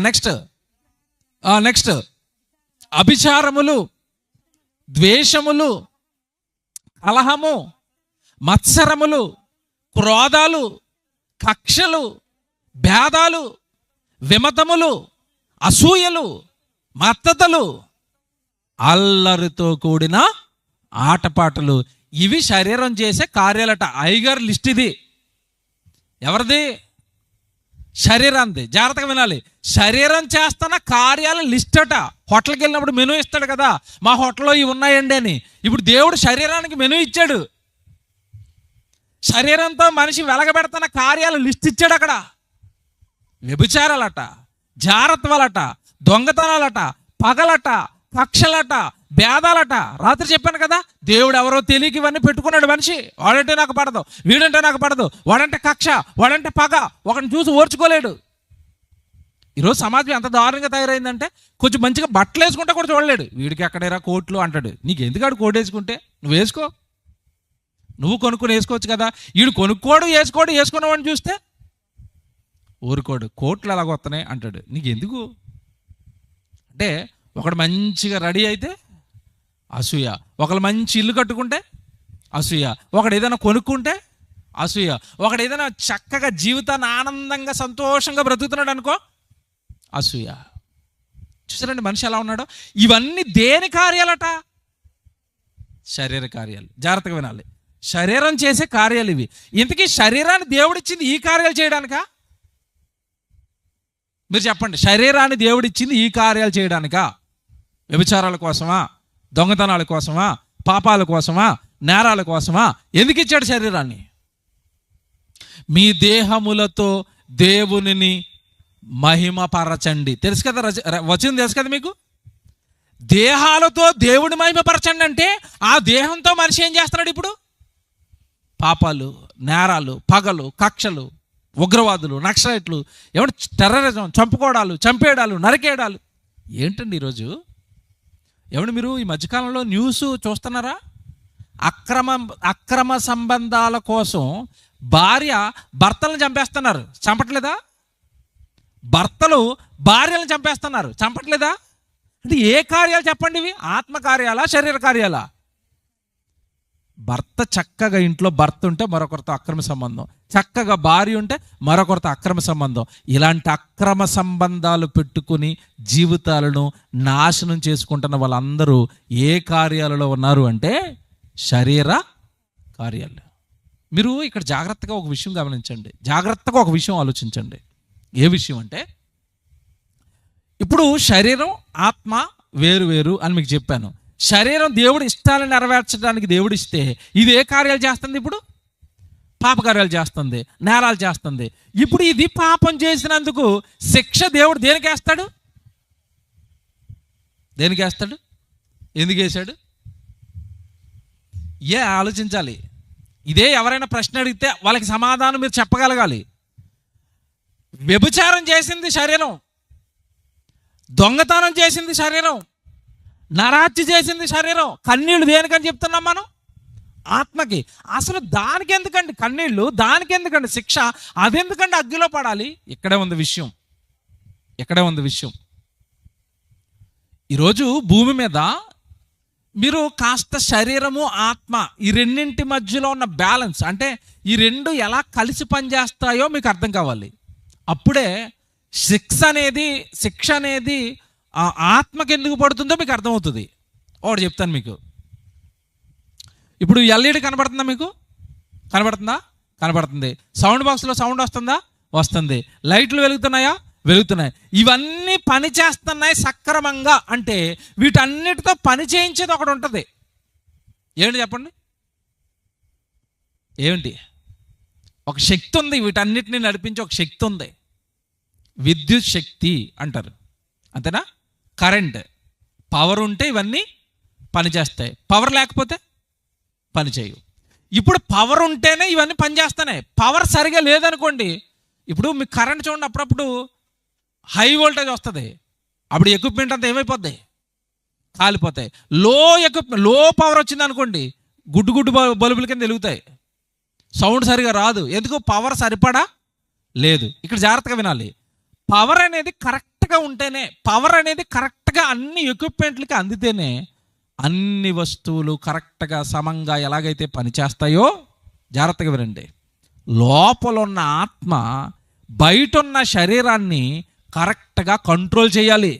నెక్స్ట్ అభిచారములు, ద్వేషములు, కలహము, మత్సరములు, క్రోధాలు, కక్షలు, భేదాలు, విమతములు, అసూయలు, మత్తతలు, అల్లరితో కూడిన ఆటపాటలు. ఇవి శరీరం చేసే కార్యాలట. ఐగర్ లిస్ట్ ఇది. ఎవరిది? శరీరాంది. జాగ్రత్తగా వినాలి. శరీరం చేస్తున్న కార్యాల లిస్ట్ అట. హోటల్కి వెళ్ళినప్పుడు మెనూ ఇస్తాడు కదా, మా హోటల్లో ఇవి ఉన్నాయండి అని. ఇప్పుడు దేవుడు శరీరానికి మెనూ ఇచ్చాడు. శరీరంతో మనిషి వెలగబెడుతున్న కార్యాలు లిస్ట్ ఇచ్చాడు అక్కడ. వ్యభిచారాలట, జారత్వాలట, దొంగతనాలట, పగలట, కక్షలట, భేదాలట. రాత్రి చెప్పాను కదా, దేవుడు ఎవరో తెలియక ఇవన్నీ పెట్టుకున్నాడు మనిషి. వాడంటే నాకు పడదు, వీడంటే నాకు పడదు, వాడంటే కక్ష, వాడంటే పగ, ఒకరిని చూసి ఓర్చుకోలేడు. ఈరోజు సమాజం ఎంత దారుణంగా తయారైందంటే కొంచెం మంచిగా బట్టలు వేసుకుంటే కూడా చూడలేడు. వీడికి ఎక్కడేరా కోట్లు అంటాడు. నీకు ఎందుకాడు కోట్ వేసుకుంటే? నువ్వు వేసుకో, నువ్వు కొనుక్కొని వేసుకోవచ్చు కదా. వీడు కొనుక్కోడు, వేసుకోడు, వేసుకున్నవాడిని చూస్తే ఊరుకోడు. కోట్లు ఎలాగ వస్తున్నాయి అంటాడు. నీకు ఎందుకు అంటే, ఒకడు మంచిగా రెడీ అయితే అసూయ, ఒకళ్ళు మంచి ఇల్లు కట్టుకుంటే అసూయ, ఒకడు ఏదైనా కొనుక్కుంటే అసూయ, ఒకడు ఏదైనా చక్కగా జీవితాన్ని ఆనందంగా సంతోషంగా బ్రతుకుతున్నాడు అనుకో అసూయ. చూసారండి మనిషి ఎలా ఉన్నాడో. ఇవన్నీ దేని కార్యాలట? శరీర కార్యాలు. జాగ్రత్తగా వినాలి. శరీరం చేసే కార్యాలు ఇవి. ఇంతకీ శరీరాన్ని దేవుడిచ్చింది ఈ కార్యాలు చేయడానికా? మీరు చెప్పండి. శరీరాన్ని దేవుడిచ్చింది ఈ కార్యాలు చేయడానికా? వ్యభిచారాల కోసమా, దొంగతనాల కోసమా, పాపాల కోసమా, నేరాల కోసమా? ఎందుకు ఇచ్చాడు శరీరాన్ని? మీ దేహములతో దేవునిని మహిమపరచండి. తెలుసు కదా, వచ్చింది తెలుసు కదా మీకు. దేహాలతో దేవుని మహిమపరచండి అంటే ఆ దేహంతో మనిషి ఏం చేస్తున్నాడు ఇప్పుడు? పాపాలు, నేరాలు, పగలు, కక్షలు, ఉగ్రవాదులు, నక్సలైట్లు, ఏమంటే టెర్రరిజం, చంపుకోవడాలు, చంపేయడాలు, నరికేయడాలు. ఏంటండి ఈరోజు? ఏమంటే మీరు ఈ మధ్యకాలంలో న్యూస్ చూస్తున్నారా? అక్రమ సంబంధాల కోసం భార్య భర్తలను చంపేస్తున్నారు. చంపట్లేదా? భర్తలు భార్యలను చంపేస్తున్నారు. చంపట్లేదా? అంటే ఏ కార్యాలు చెప్పండి ఇవి? ఆత్మ కార్యాలా, శరీర కార్యాలా? భర్త చక్కగా ఇంట్లో భర్త ఉంటే మరొకరితో అక్రమ సంబంధం, చక్కగా భార్య ఉంటే మరొకరితో అక్రమ సంబంధం. ఇలాంటి అక్రమ సంబంధాలు పెట్టుకుని జీవితాలను నాశనం చేసుకుంటున్న వాళ్ళందరూ ఏ కార్యాలలో ఉన్నారు అంటే శరీర కార్యాలు. మీరు ఇక్కడ జాగ్రత్తగా ఒక విషయం గమనించండి, జాగ్రత్తగా ఒక విషయం ఆలోచించండి. ఏ విషయం అంటే, ఇప్పుడు శరీరం ఆత్మ వేరు వేరు అని మీకు చెప్పాను. శరీరం దేవుడి ఇష్టాలను నెరవేర్చడానికి దేవుడు ఇస్తే ఇది ఏ కార్యాలు చేస్తుంది? ఇప్పుడు పాపకార్యాలు చేస్తుంది, నేరాలు చేస్తుంది. ఇప్పుడు ఇది పాపం చేసినందుకు శిక్ష దేవుడు దేనికి వేస్తాడు? దేనికి వేస్తాడు? ఎందుకు వేశాడు? ఆలోచించాలి. ఇదే ఎవరైనా ప్రశ్న అడిగితే వాళ్ళకి సమాధానం మీరు చెప్పగలగాలి. వ్యభిచారం చేసింది శరీరం, దొంగతనం చేసింది శరీరం, నరహత్య చేసింది శరీరం. కన్నీళ్ళు దేనికని చెప్తున్నాం మనం? ఆత్మకి. అసలు దానికి ఎందుకండి కన్నీళ్ళు? దానికి ఎందుకండి శిక్ష? అదెందుకండి అగ్గిలో పడాలి? ఇక్కడే ఉంది విషయం, ఇక్కడే ఉంది విషయం. ఈరోజు భూమి మీద మీరు కాస్త శరీరము ఆత్మ ఈ రెండింటి మధ్యలో ఉన్న బ్యాలెన్స్, అంటే ఈ రెండు ఎలా కలిసి పనిచేస్తాయో మీకు అర్థం కావాలి. అప్పుడే శిక్ష అనేది ఆత్మకి ఎందుకు పడుతుందో మీకు అర్థమవుతుంది. ఒకటి చెప్తాను మీకు. ఇప్పుడు ఎల్ఈడి కనబడుతుందా మీకు? కనబడుతుందా? కనబడుతుంది. సౌండ్ బాక్స్లో సౌండ్ వస్తుందా? వస్తుంది. లైట్లు వెలుగుతున్నాయా? వెలుగుతున్నాయి. ఇవన్నీ పని చేస్తున్నాయి సక్రమంగా అంటే వీటన్నిటితో పని చేయించేది ఒకటి ఉంటుంది. ఏమిటి చెప్పండి? ఏమిటి? ఒక శక్తి ఉంది, వీటన్నిటిని నడిపించే ఒక శక్తి ఉంది. విద్యుత్ శక్తి అంటారు, అంతేనా? కరెంట్, పవర్ ఉంటే ఇవన్నీ పనిచేస్తాయి, పవర్ లేకపోతే పని చేయవు. ఇప్పుడు పవర్ ఉంటేనే ఇవన్నీ పనిచేస్తున్నాయి. పవర్ సరిగా లేదనుకోండి, ఇప్పుడు మీకు కరెంట్ చూడండి, అప్పుడప్పుడు హై వోల్టేజ్ వస్తుంది, అప్పుడు ఎక్విప్మెంట్ అంతా ఏమైపోద్ది? కాలిపోతాయి. లో పవర్ వచ్చింది అనుకోండి, గుడ్డు బల్బుల కింద వెలుగుతాయి, సౌండ్ సరిగా రాదు. ఎందుకు? పవర్ సరిపడా లేదు. ఇక్కడ జాగ్రత్తగా వినాలి. పవర్ అనేది కరెక్ట్గా ఉంటేనే, పవర్ అనేది కరెక్ట్గా అన్ని ఎక్విప్మెంట్లకి అందితేనే అన్ని వస్తువులు కరెక్ట్గా సమంగా ఎలాగైతే పనిచేస్తాయో, జాగ్రత్తగా వినండి, లోపల ఉన్న ఆత్మ బయట ఉన్న శరీరాన్ని కరెక్ట్గా కంట్రోల్ చేయాలి,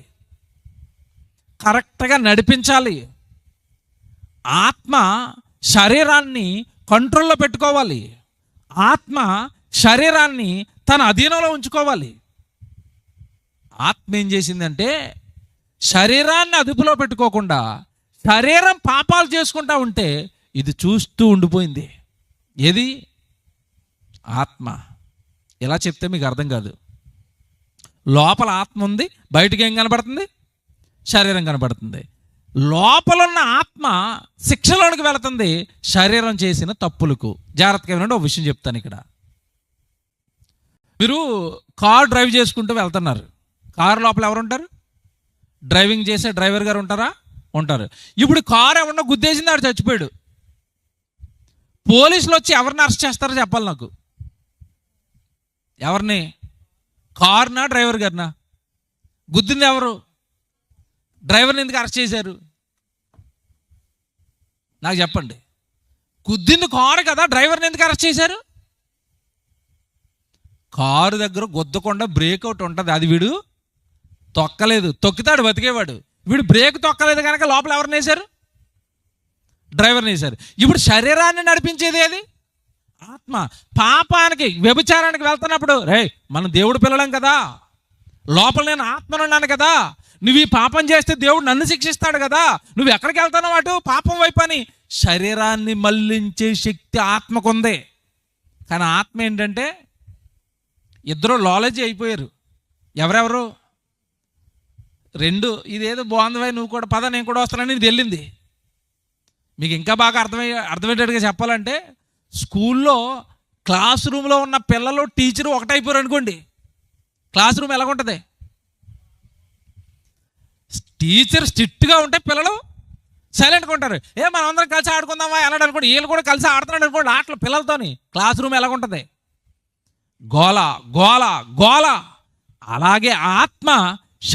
కరెక్ట్గా నడిపించాలి. ఆత్మ శరీరాన్ని కంట్రోల్లో పెట్టుకోవాలి, ఆత్మ శరీరాన్ని తన అధీనంలో ఉంచుకోవాలి. ఆత్మ ఏం చేసిందంటే శరీరాన్ని అదుపులో పెట్టుకోకుండా శరీరం పాపాలు చేసుకుంటా ఉంటే ఇది చూస్తూ ఉండిపోయింది. ఏది? ఆత్మ. ఇలా చెప్తే మీకు అర్థం కాదు. లోపల ఆత్మ ఉంది, బయటకి ఏం కనబడుతుంది? శరీరం కనబడుతుంది. లోపలున్న ఆత్మ శిక్షలోనికి వెళుతుంది శరీరం చేసిన తప్పులకు. జాగ్రత్తగా వినండి, ఒక విషయం చెప్తాను ఇక్కడ. మీరు కార్ డ్రైవ్ చేసుకుంటూ వెళ్తున్నారు, కారు లోపల ఎవరు ఉంటారు? డ్రైవింగ్ చేసే డ్రైవర్ గారు ఉంటారా? ఉంటారు. ఇప్పుడు కారు ఎవరన్నా గుద్దేసింది, ఆడు చచ్చిపోయాడు. పోలీసులు వచ్చి ఎవరిని అరెస్ట్ చేస్తారో చెప్పాలి నాకు. ఎవరిని? కారునా డ్రైవర్ గారినా? గుద్దింది ఎవరు? డ్రైవర్ని ఎందుకు అరెస్ట్ చేశారు నాకు చెప్పండి. గుద్దింది కారు కదా, డ్రైవర్ని ఎందుకు అరెస్ట్ చేశారు? కారు దగ్గర గుద్దకుండా బ్రేక్ అవుట్ ఉంటుంది, అది వీడు తొక్కలేదు. తొక్కితాడు బతికేవాడు. వీడు బ్రేక్ తొక్కలేదు కనుక లోపల ఎవరిని వేశారు? డ్రైవర్ని వేశారు. ఇప్పుడు శరీరాన్ని నడిపించేది ఏది? ఆత్మ. పాపానికి వ్యభిచారానికి వెళ్తున్నప్పుడు, రే మనం దేవుడు పిల్లలం కదా, లోపల నేను ఆత్మనున్నాను కదా, నువ్వు ఈ పాపం చేస్తే దేవుడు నన్ను శిక్షిస్తాడు కదా, నువ్వు ఎక్కడికి వెళ్తున్నావు అటు పాపం వైపు అని శరీరాన్ని మళ్ళించే శక్తి ఆత్మకుంది. కానీ ఆత్మ ఏంటంటే ఇద్దరు లాలజీ అయిపోయారు. ఎవరెవరు? రెండు. ఇదేదో బాగుంది, నువ్వు కూడా పద, నేను కూడా వస్తానని ఇది వెళ్ళింది. మీకు ఇంకా బాగా అర్థమయ్యేటట్టుగా చెప్పాలంటే, స్కూల్లో క్లాస్ రూమ్లో ఉన్న పిల్లలు టీచరు ఒకటైపోయారు అనుకోండి, క్లాస్ రూమ్ ఎలాగుంటుంది? టీచర్ స్ట్రిక్ట్గా ఉంటే పిల్లలు సైలెంట్గా ఉంటారు. మనం అందరం కలిసి ఆడుకుందామా అన్నాడు అనుకోండి, వీళ్ళు కూడా కలిసి ఆడుతున్నాడు అనుకోండి ఆటలు పిల్లలతోని. Class room ఎలాగుంటుంది? గోల గోల గోల. అలాగే ఆత్మ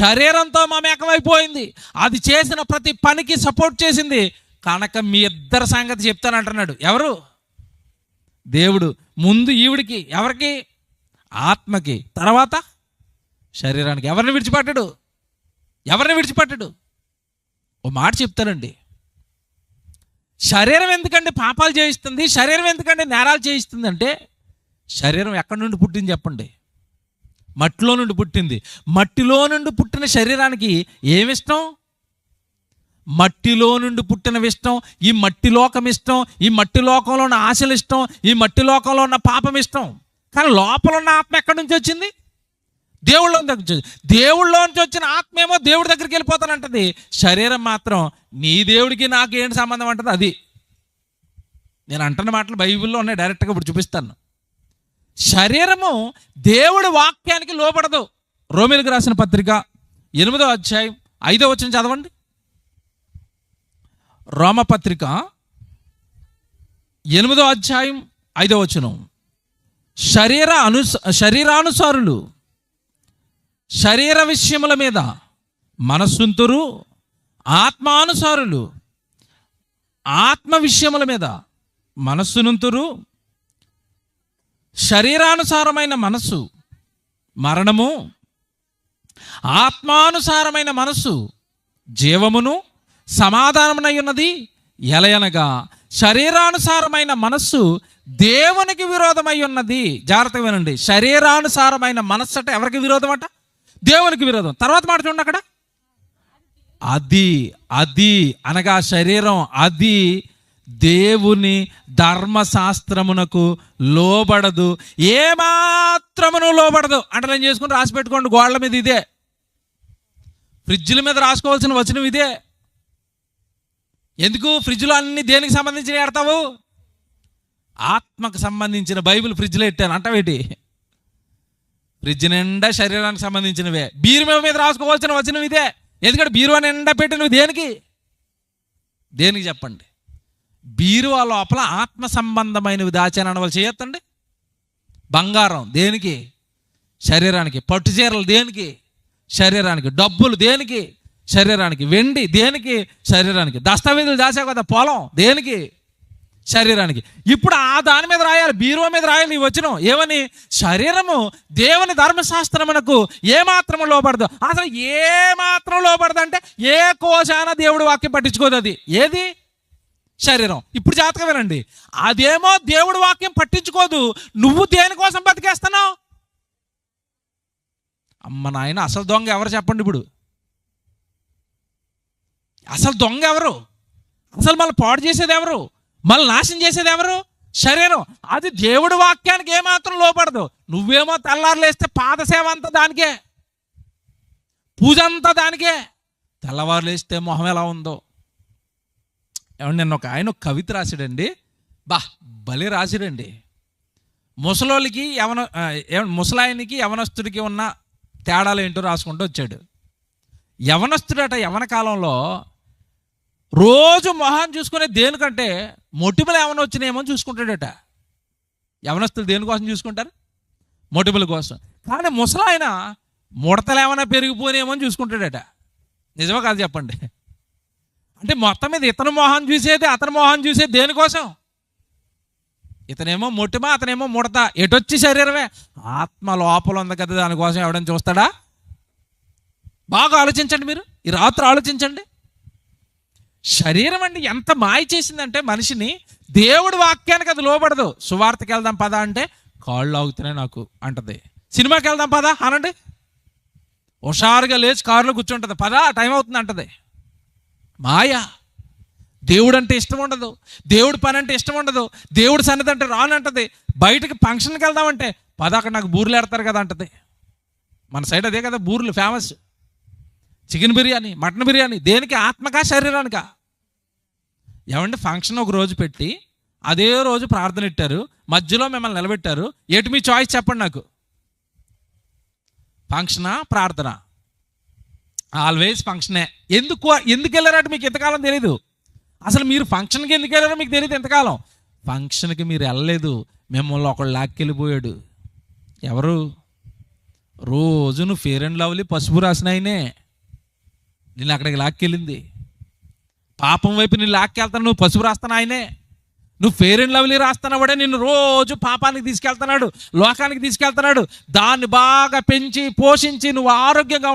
శరీరంతో మమేకమైపోయింది, అది చేసిన ప్రతి పనికి సపోర్ట్ చేసింది కనుక మీ ఇద్దరు సంగతి చెప్తానంటున్నాడు. ఎవరు? దేవుడు. ముందు ఈవిడికి, ఎవరికి? ఆత్మకి, తర్వాత శరీరానికి. ఎవరిని విడిచిపెట్టడు? ఎవరిని విడిచిపెట్టడు? ఓ మాట చెప్తానండి, శరీరం ఎందుకండి పాపాలు చేయిస్తుంది? శరీరం ఎందుకండి నేరాలు చేయిస్తుంది? అంటే శరీరం ఎక్కడి నుండి పుట్టింది చెప్పండి? మట్టిలో నుండి పుట్టింది. మట్టిలో నుండి పుట్టిన శరీరానికి ఏమిష్టం? మట్టిలో నుండి పుట్టినవి ఇష్టం, ఈ మట్టి లోకం ఇష్టం, ఈ మట్టి లోకంలో ఉన్న ఆశలు ఇష్టం, ఈ మట్టి లోకంలో ఉన్న పాపం ఇష్టం. కానీ లోపల ఉన్న ఆత్మ ఎక్కడి నుంచి వచ్చింది? దేవుళ్ళ నుంచి. దేవుళ్ళలోంచి వచ్చిన ఆత్మ ఏమో దేవుడి దగ్గరికి వెళ్ళిపోతానంటది, శరీరం మాత్రం నీ దేవుడికి నాకు ఏంటి సంబంధం అంటది. అది నేను అంటున్న మాటలు బైబిల్లో ఉన్నాయి, డైరెక్ట్గా ఇప్పుడు చూపిస్తాను. శరీరము దేవుడి వాక్యానికి లోబడదు. రోమీయులకు రాసిన పత్రిక 8వ అధ్యాయం 5వ వచనం చదవండి. రోమపత్రిక 8వ అధ్యాయం 5వ వచనం. శరీరానుసారులు శరీర విషయముల మీద మనస్సుంతురు, ఆత్మానుసారులు ఆత్మ విషయముల మీద మనస్సునుంతురు. శరీరానుసారమైన మనస్సు మరణము, ఆత్మానుసారమైన మనస్సు జీవమును సమాధానమునై ఉన్నది. ఎలయనగా శరీరానుసారమైన మనస్సు దేవునికి విరోధమై ఉన్నది. జాగ్రత్తగా వినండి, శరీరానుసారమైన మనస్సు అంటే ఎవరికి విరోధం అట? దేవునికి విరోధం. తర్వాత మాట చూడండి అక్కడ, అది అనగా శరీరం అది దేవుని ధర్మశాస్త్రమునకు లోబడదు, ఏమాత్రమును లోబడదు. అంటే నేను చేసుకుని రాసి పెట్టుకోండి గోడల మీద. ఇదే ఫ్రిడ్జ్ల మీద రాసుకోవాల్సిన వచనం ఇదే. ఎందుకు ఫ్రిడ్జ్లో అన్ని దేనికి సంబంధించిన ఎడతావు? ఆత్మకు సంబంధించిన బైబిల్ ఫ్రిడ్జ్లో పెట్టాను అంటావేటి? ఫ్రిడ్జ్ నిండా శరీరానికి సంబంధించినవే. బీరువా మీద రాసుకోవాల్సిన వచనం ఇదే. ఎందుకంటే బీరువా నిండా పెట్టినవి దేనికి చెప్పండి? బీరువా లోపల ఆత్మ సంబంధమైనవి దాచానని వాళ్ళు చేయొద్దండి. బంగారం దేనికి? శరీరానికి. పట్టు చీరలు దేనికి? శరీరానికి. డబ్బులు దేనికి? శరీరానికి. వెండి దేనికి? శరీరానికి. దస్తావేజులు దాచావు కదా పొలం దేనికి? శరీరానికి. ఇప్పుడు ఆ దాని మీద రాయాలి, బీరువా మీద రాయాలి ఈ వచనం. ఏమని? శరీరము దేవుని ధర్మశాస్త్రమునకు ఏమాత్రం లోపడదు. అసలు ఏమాత్రం లోపడదు అంటే ఏ కోశాన దేవుడు వాక్యం పట్టించుకోదు. అది ఏది? శరీరం. ఇప్పుడు జాతకం వినండి, అదేమో దేవుడు వాక్యం పట్టించుకోదు, నువ్వు దేనికోసం బతికేస్తున్నావు? అమ్మ నాయన, అసలు దొంగ ఎవరు చెప్పండి ఇప్పుడు? అసలు దొంగ ఎవరు? అసలు మళ్ళీ పాడు చేసేది ఎవరు? మళ్ళీ నాశనం చేసేది ఎవరు? శరీరం. అది దేవుడి వాక్యానికి ఏమాత్రం లోపడదు. నువ్వేమో తెల్లారులేస్తే పాదసేవ అంతా దానికే, పూజ అంతా దానికే. తెల్లవారు లేస్తే మొహం ఎలా ఉందో. ఏమంటే నిన్న ఆయన ఒక కవిత రాశాడండి, భలే రాశాడండి. ముసలోళ్ళకి ముసలాయనికి యవనస్తుడికి ఉన్న తేడాలు ఏంటో రాసుకుంటూ వచ్చాడు. యవనస్తుడట యవన కాలంలో రోజు మొహం చూసుకునే దేనికంటే మొటిమలు ఏమైనా వచ్చినాయేమో చూసుకుంటాడట. యవనస్తులు దేనికోసం చూసుకుంటారు? మొటిమల కోసం. కానీ ముసలాయన ముడతలు ఏమైనా పెరిగిపోయినేమో అని చూసుకుంటాడట. నిజమా కాదు చెప్పండి? అంటే మొత్తం మీద ఇతని మొహాన్ని చూసేది, అతని మొహాన్ని చూసేది దేనికోసం? ఇతనేమో మొటిమ, అతనేమో ముడత. ఎటొచ్చి శరీరమే, ఆత్మ లోపల ఉంది కదా, దానికోసం ఎవడని చూస్తాడా? బాగా ఆలోచించండి మీరు, ఈ రాత్రి ఆలోచించండి. శరీరం అండి ఎంత మాయ చేసిందంటే మనిషిని. దేవుడి వాక్యానికి అది లోబడదు. సువార్తకి వెళ్దాం పదా అంటే కాళ్ళు ఆగుతున్నాయి నాకు అంటది. సినిమాకి వెళ్దాం పదా అనండి, హుషారుగా లేచి కారులో కూర్చుంటుంది. పదా టైం అవుతుంది అంటది. మాయ. దేవుడు అంటే ఇష్టం ఉండదు, దేవుడి పని అంటే ఇష్టం ఉండదు, దేవుడి సన్నిధి అంటే రానంటది. బయటకు ఫంక్షన్కి వెళ్దామంటే పద అక్కడ నాకు బూరెలు ఎడతారు కదా అంటది. మన సైడ్ అదే కదా బూరెలు famous. Chicken biryani, mutton biryani. దేనికి? ఆత్మకా శరీరానికా? ఏమంటే ఫంక్షన్ ఒక రోజు పెట్టి అదే రోజు ప్రార్థన పెట్టారు, మధ్యలో మిమ్మల్ని నిలబెట్టారు. ఎటు మీ చాయిస్ చెప్పండి నాకు? ఫంక్షనా, ప్రార్థన? ఆల్వేస్ ఫంక్షనే. ఎందుకు వెళ్ళారంటే మీకు ఎంతకాలం తెలీదు. అసలు మీరు ఫంక్షన్కి ఎందుకు వెళ్ళారో మీకు తెలియదు ఎంతకాలం. ఫంక్షన్కి మీరు వెళ్ళలేదు, మిమ్మల్ని ఒకళ్ళు లాక్కెళ్ళిపోయాడు. ఎవరు? రోజు నువ్వు ఫేర్ అండ్ లవ్లీ పసుపు రాసిన ఆయనే నిన్ను అక్కడికి లాక్కెళ్ళింది. పాపం వైపు నిన్ను లాక్కెళ్తాను, నువ్వు పసుపు రాస్తాను ఆయనే. నువ్వు ఫేర్ అండ్ లవ్లీ రాస్తున్నావాడే నిన్ను రోజు పాపానికి తీసుకెళ్తున్నాడు, లోకానికి తీసుకెళ్తున్నాడు. దాన్ని బాగా పెంచి పోషించి నువ్వు ఆరోగ్యంగా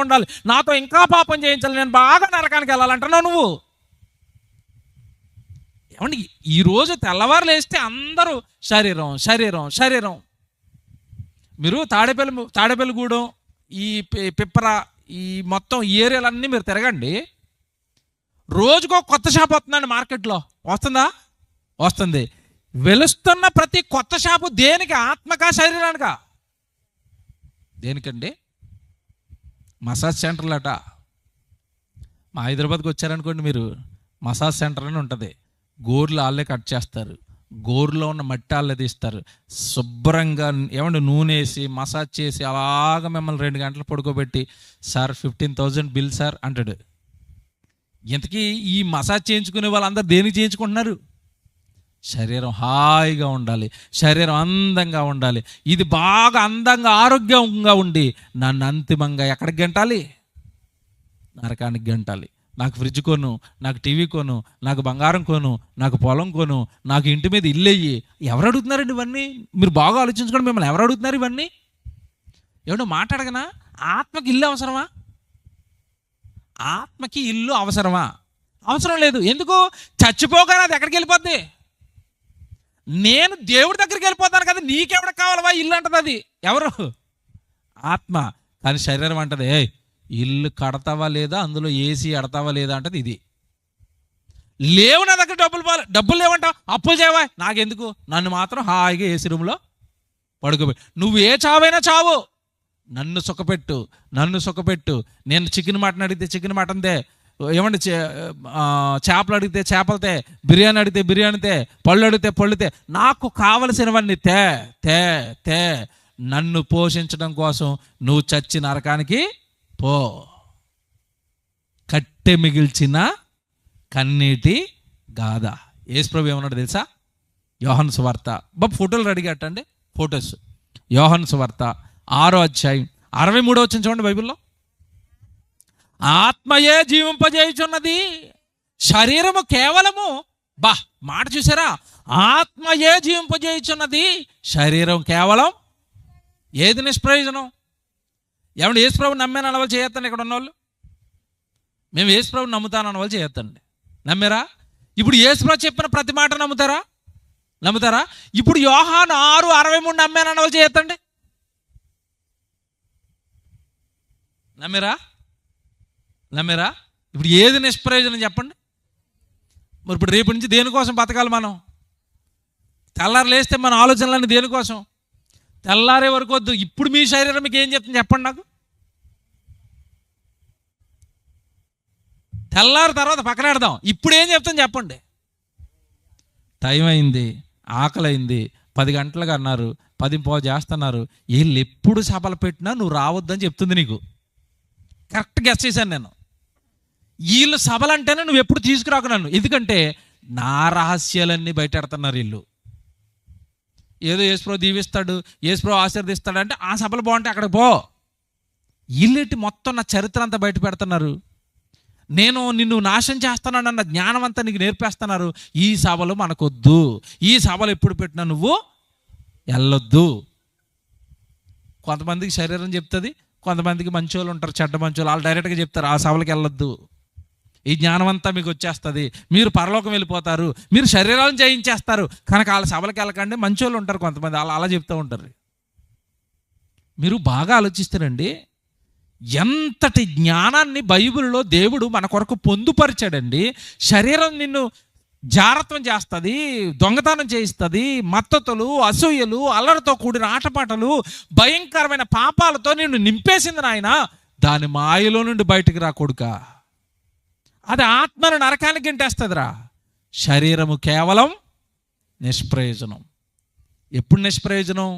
ఉండాలి, నాతో ఇంకా పాపం చేయించాలి, నేను బాగా నరకానికి వెళ్ళాలంటున్నావు నువ్వు. ఏమండి, ఈరోజు తెల్లవారు లేస్తే అందరూ శరీరం శరీరం శరీరం. మీరు తాడేపల్లిగూడెం, ఈ పిప్పర, ఈ మొత్తం ఏరియాలన్నీ మీరు తిరగండి. రోజుకో కొత్త షాప్ వస్తుందండి మార్కెట్లో. వస్తుందా? వస్తుంది. వెలుస్తున్న ప్రతి కొత్త షాపు దేనికి? ఆత్మకా శరీరానికా? దేనికండి? మసాజ్ సెంటర్లట. మా హైదరాబాద్కి వచ్చారనుకోండి మీరు, మసాజ్ సెంటర్ అని ఉంటుంది. గోర్లు వాళ్ళే కట్ చేస్తారు, గోరులో ఉన్న మట్టి వాళ్ళే తీస్తారు. శుభ్రంగా ఏమంటే నూనె వేసి మసాజ్ చేసి అలాగ మిమ్మల్ని 2 గంటలు పడుకోబెట్టి, సార్ 15,000 బిల్ సార్ అంటాడు. ఇంతకీ ఈ మసాజ్ చేయించుకునే వాళ్ళందరూ దేనికి చేయించుకుంటున్నారు? శరీరం హాయిగా ఉండాలి, శరీరం అందంగా ఉండాలి. ఇది బాగా అందంగా ఆరోగ్యంగా ఉండి నన్ను అంతిమంగా ఎక్కడికి గంటాలి? నరకానికి గంటాలి. నాకు ఫ్రిడ్జ్ కొను, నాకు టీవీ కొను, నాకు బంగారం కొను, నాకు పొలం కొను, నాకు ఇంటి మీద ఇల్లు అయ్యి. ఎవరు అడుగుతున్నారండి ఇవన్నీ? మీరు బాగా ఆలోచించుకోండి. మిమ్మల్ని ఎవరు అడుగుతున్నారు ఇవన్నీ? ఏమన్నా మాట్లాడగనా? ఆత్మకి ఇల్లు అవసరమా? ఆత్మకి ఇల్లు అవసరమా? అవసరం లేదు. ఎందుకు? చచ్చిపోగానే అది ఎక్కడికి వెళ్ళిపోద్ది? నేను దేవుడి దగ్గరికి వెళ్ళిపోతాను కదా, నీకెవడికి కావాలవా ఇల్లు అంటది. అది ఎవరు? ఆత్మ. కానీ శరీరం అంటది, ఇల్లు కడతావా లేదా, అందులో ఏసీ ఎడతావా లేదా అంటది. ఇది లేవు నా దగ్గర, డబ్బులు లేవంటావు, అప్పులు చేయవా, నాకెందుకు, నన్ను మాత్రం హాయిగా ఏసీ రూమ్లో పడుకోబెట్టు. నువ్వు ఏ చావైనా చావు, నన్ను సుఖపెట్టు. నేను చికెన్ మటన్ అడిగితే చికెన్ మటన్ తే, ఏమంటే చేపలు అడిగితే చేపలు తే, బిర్యానీ అడిగితే బిర్యానీ తే, పళ్ళు అడిగితే పళ్ళు తే, నాకు కావలసినవన్నీ తే తే తే. నన్ను పోషించడం కోసం నువ్వు చచ్చి నరకానికి పో. కట్టె మిగిల్చిన కన్నీటి గాథ. యేసుప్రభు ఏమన్నాడు తెలుసా? యోహాను సువార్త, ఫోటోలు రెడీ కట్టండి, ఫొటోస్. యోహాను సువార్త 6వ అధ్యాయం 63వ వచనం చూడండి బైబిల్లో. ఆత్మయే జీవింపజేయుచున్నది, శరీరము కేవలము, మాట చూసారా? ఆత్మయే జీవింపజేయుచున్నది, శరీరం కేవలం. ఏది నిష్ప్రయోజనం? ఏమంటే యేసుప్రభు నమ్మాను అనవాళ్ళు చేయొద్దండి. ఇక్కడ ఉన్నవాళ్ళు, మేము యేసుప్రభు నమ్ముతాను అనవాళ్ళు చేయొద్దండి. నమ్మారా? ఇప్పుడు యేసుప్రభు చెప్పిన ప్రతి మాట నమ్ముతారా? ఇప్పుడు యోహాను 6:63 నమ్మాను అనవాళ్ళు చేయొద్దండి. నమ్మారా? ఇప్పుడు ఏది నిష్ప్రయోజనం చెప్పండి? మరి ఇప్పుడు రేపు నుంచి దేనికోసం బతకాలి మనం? తెల్లారు లేస్తే మన ఆలోచనలన్నీ దేనికోసం? తెల్లారే వరకు వద్దు. ఇప్పుడు మీ శరీరం మీకు ఏం చెప్తుంది చెప్పండి నాకు? తెల్లారి తర్వాత పక్కనాడదాం. ఇప్పుడు ఏం చెప్తాను చెప్పండి? టైం అయింది, ఆకలి అయింది, 10 గంటలుగా అన్నారు, 10:15 చేస్తున్నారు, వీళ్ళు ఎప్పుడు సభలు పెట్టినా నువ్వు రావద్దని చెప్తుంది నీకు. కరెక్ట్ గెస్ చేశాను నేను. వీళ్ళు సభలు అంటేనే నువ్వు ఎప్పుడు తీసుకురాకు నన్ను, ఎందుకంటే నా రహస్యాలన్నీ బయటెడుతున్నారు వీళ్ళు. ఏదో యేసుప్రభు దీవిస్తాడు, యేసుప్రభు ఆశీర్వదిస్తాడు అంటే ఆ సభలు బాగుంటే అక్కడికి పో. ఇల్లేటి మొత్తం నా చరిత్ర అంతా బయట పెడుతున్నారు, నేను నిన్ను నాశనం చేస్తున్నాను అన్న జ్ఞానం అంతా నీకు నేర్పేస్తున్నారు. ఈ సభలు మనకొద్దు, ఈ సభలు ఎప్పుడు పెట్టినా నువ్వు వెళ్ళొద్దు. కొంతమందికి శరీరం చెప్తుంది, కొంతమందికి మంచోళ్ళు ఉంటారు, చెడ్డ మంచోళ్ళు, వాళ్ళు డైరెక్ట్గా చెప్తారు ఆ సభలకు వెళ్ళొద్దు, ఈ జ్ఞానం అంతా మీకు వచ్చేస్తుంది, మీరు పరలోకం వెళ్ళిపోతారు, మీరు శరీరాలను జయించేస్తారు, కనుక వాళ్ళ సభలకు వెళ్ళకండి. మంచోళ్ళు ఉంటారు కొంతమంది, అలా చెప్తూ ఉంటారు. మీరు బాగా ఆలోచిస్తారండి, ఎంతటి జ్ఞానాన్ని బైబిల్లో దేవుడు మన కొరకు పొందుపరిచాడండి. శరీరం నిన్ను జారత్వం చేస్తుంది, దొంగతనం చేయిస్తుంది, మత్తతులు, అసూయలు, అల్లరితో కూడిన ఆటపాటలు, భయంకరమైన పాపాలతో నిన్ను నింపేసింది నాయన. దాని మాయలో నుండి బయటికి రా కొడుకా. అది ఆత్మను నరకానికి గెంటేస్తుందిరా. శరీరము కేవలం నిష్ప్రయోజనం. ఎప్పుడు నిష్ప్రయోజనం?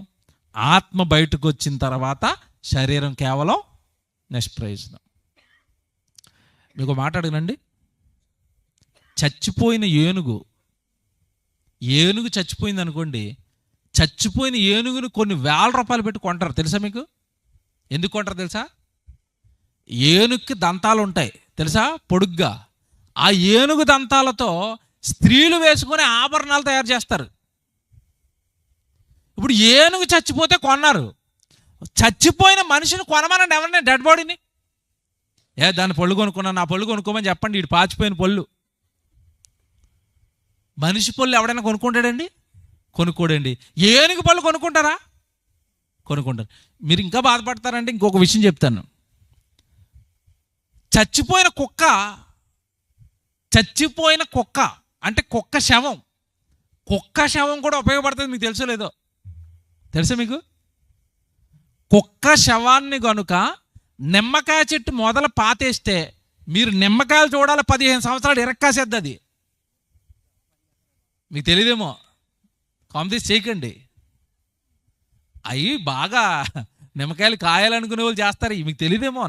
ఆత్మ బయటకు వచ్చిన తర్వాత శరీరం కేవలం నిష్ప్రయోజనం. మీకు మాట అడగనండి, చచ్చిపోయిన ఏనుగు చచ్చిపోయింది అనుకోండి, చచ్చిపోయిన ఏనుగును కొన్ని వేల రూపాయలు పెట్టి కొంటారు. తెలుసా మీకు? ఎందుకు కొంటారు తెలుసా? ఏనుగుకి దంతాలు ఉంటాయి తెలుసా, పొడుగ్గా. ఆ ఏనుగు దంతాలతో స్త్రీలు వేసుకునే ఆభరణాలు తయారు చేస్తారు. ఇప్పుడు ఏనుగు చచ్చిపోతే కొన్నారు, చచ్చిపోయిన మనిషిని కొనమనండి ఎవరిని, డెడ్ బాడీని. దాని పళ్ళు కొనుక్కున్నా, నా పళ్ళు కొనుక్కోమని చెప్పండి, ఇటు పాచిపోయిన పళ్ళు. మనిషి పళ్ళు ఎవడైనా కొనుక్కుంటాడండి? కొనుక్కోడండి. ఏనుగు పళ్ళు కొనుక్కుంటారా? కొనుక్కుంటారు. మీరు ఇంకా బాధపడతారంటే ఇంకొక విషయం చెప్తాను. చచ్చిపోయిన కుక్క అంటే కుక్క శవం కూడా ఉపయోగపడుతుంది. మీకు తెలుసో లేదో? తెలుసా మీకు? కుక్క శవాన్ని కనుక నిమ్మకాయ చెట్టు మొదలు పాతేస్తే మీరు నిమ్మకాయలు చూడాలి, 15 సంవత్సరాలు ఇరక్కాసేద్ది అది. మీకు తెలియదేమో, కాంపిటీస్ చేయకండి. అవి బాగా నిమ్మకాయలు కాయాలనుకునే వాళ్ళు చేస్తారు. మీకు తెలియదేమో,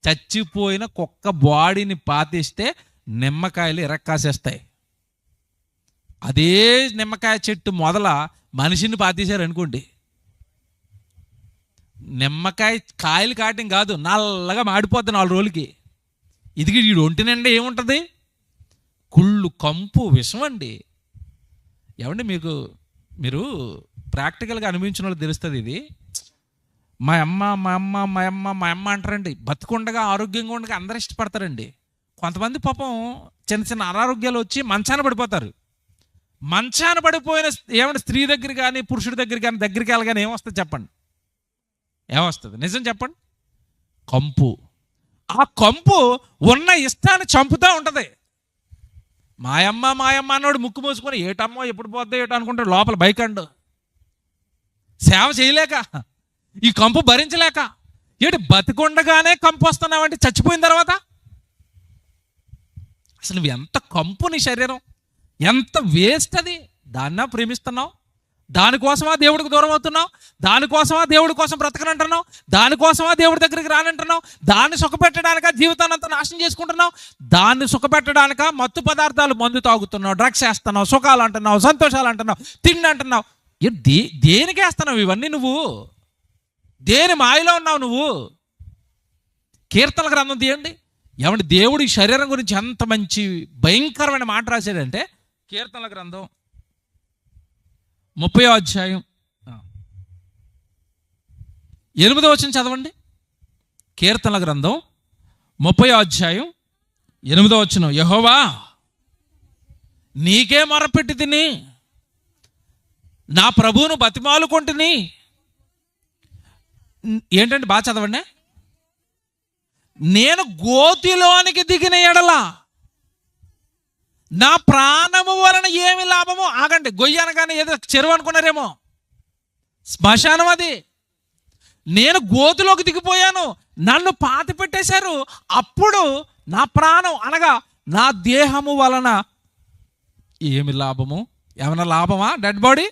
చచ్చిపోయిన కుక్క బాడీని పాతిస్తే నిమ్మకాయలు ఇరక్కాసేస్తాయి. అదే నిమ్మకాయ చెట్టు మొదల మనిషిని పాతేశారు అనుకోండి, నిమ్మకాయ కాయలు కాయటం కాదు, నల్లగా మాడిపోద్ది 4 రోజులకి. ఇది వీడు ఒంటినండి ఏముంటుంది? కుళ్ళు, కంపు, విషం అండి. ఏమండి మీరు ప్రాక్టికల్గా అనిపించిన వాళ్ళు తెలుస్తుంది ఇది. మా అమ్మ అంటారండి. బతుకుండగా ఆరోగ్యంగా ఉండగా అందరూ ఇష్టపడతారండి. కొంతమంది పాపం చిన్న చిన్న అనారోగ్యాలు వచ్చి మంచాన పడిపోతారు. మంచాన పడిపోయిన ఏమంటే స్త్రీ దగ్గర కానీ పురుషుడి దగ్గర కానీ దగ్గరికి వెళ్ళగానే ఏమొస్తుంది చెప్పండి? ఏమొస్తుంది? నిజం చెప్పండి. కంపు. ఆ కంపు ఉన్న ఇష్టాన్ని చంపుతూ ఉంటుంది. మాయమ్మ అన్నాడు ముక్కు మూసుకొని ఏటమ్మో ఎప్పుడు పోద్దో ఏటో అనుకుంటాడు, లోపల బైకండు సేవ చేయలేక, ఈ కంపు భరించలేక. బతికుండగానే కంపు వస్తున్నావంటే చచ్చిపోయిన తర్వాత అసలు నువ్వు ఎంత కంపు, నీ శరీరం ఎంత వేస్ట్. అది దాన్నా ప్రేమిస్తున్నావు, దానికోసమా దేవుడికి దూరం అవుతున్నావు, దానికోసమా దేవుడి కోసం బ్రతకనంటున్నావు, దానికోసమా దేవుడి దగ్గరికి రానంటున్నావు, దాన్ని సుఖపెట్టడానిక జీవితాన్ని అంతా నాశనం చేసుకుంటున్నావు, దాన్ని సుఖపెట్టడానిక మత్తు పదార్థాలు మందు తాగుతున్నావు, డ్రగ్స్ వేస్తున్నావు, సుఖాలు అంటున్నావు, సంతోషాలు అంటున్నావు, తిండి అంటున్నావు. దేనికి వేస్తున్నావు ఇవన్నీ? నువ్వు దేని మాయలో ఉన్నావు నువ్వు? కీర్తనల గ్రంథం తీయండి. ఏమంటే దేవుడి శరీరం గురించి ఎంత మంచి భయంకరమైన మాట రాశాడంటే, కీర్తనల గ్రంథం 30వ అధ్యాయం 8వ వచనం చదవండి. కీర్తనల గ్రంథం 30వ అధ్యాయం 8వ వచనం. యెహోవా నీకే మొరపెట్టి తిని నా ప్రభువును బతిమాలుకొంటిని. ఏంటంటే బాగా చదవండి. నేను గోతిలోనికి దిగిన ఎడల నా ప్రాణము వలన ఏమి లాభము? ఆగండి, గొయ్యి అనగానే ఏదో చెరువు అనుకున్నారేమో, శ్మశానం అది. నేను గోతిలోకి దిగిపోయాను, నన్ను పాతి పెట్టేశారు, అప్పుడు నా ప్రాణం అనగా నా దేహము వలన ఏమి లాభము? ఏమైనా లాభమా? డెడ్ బాడీ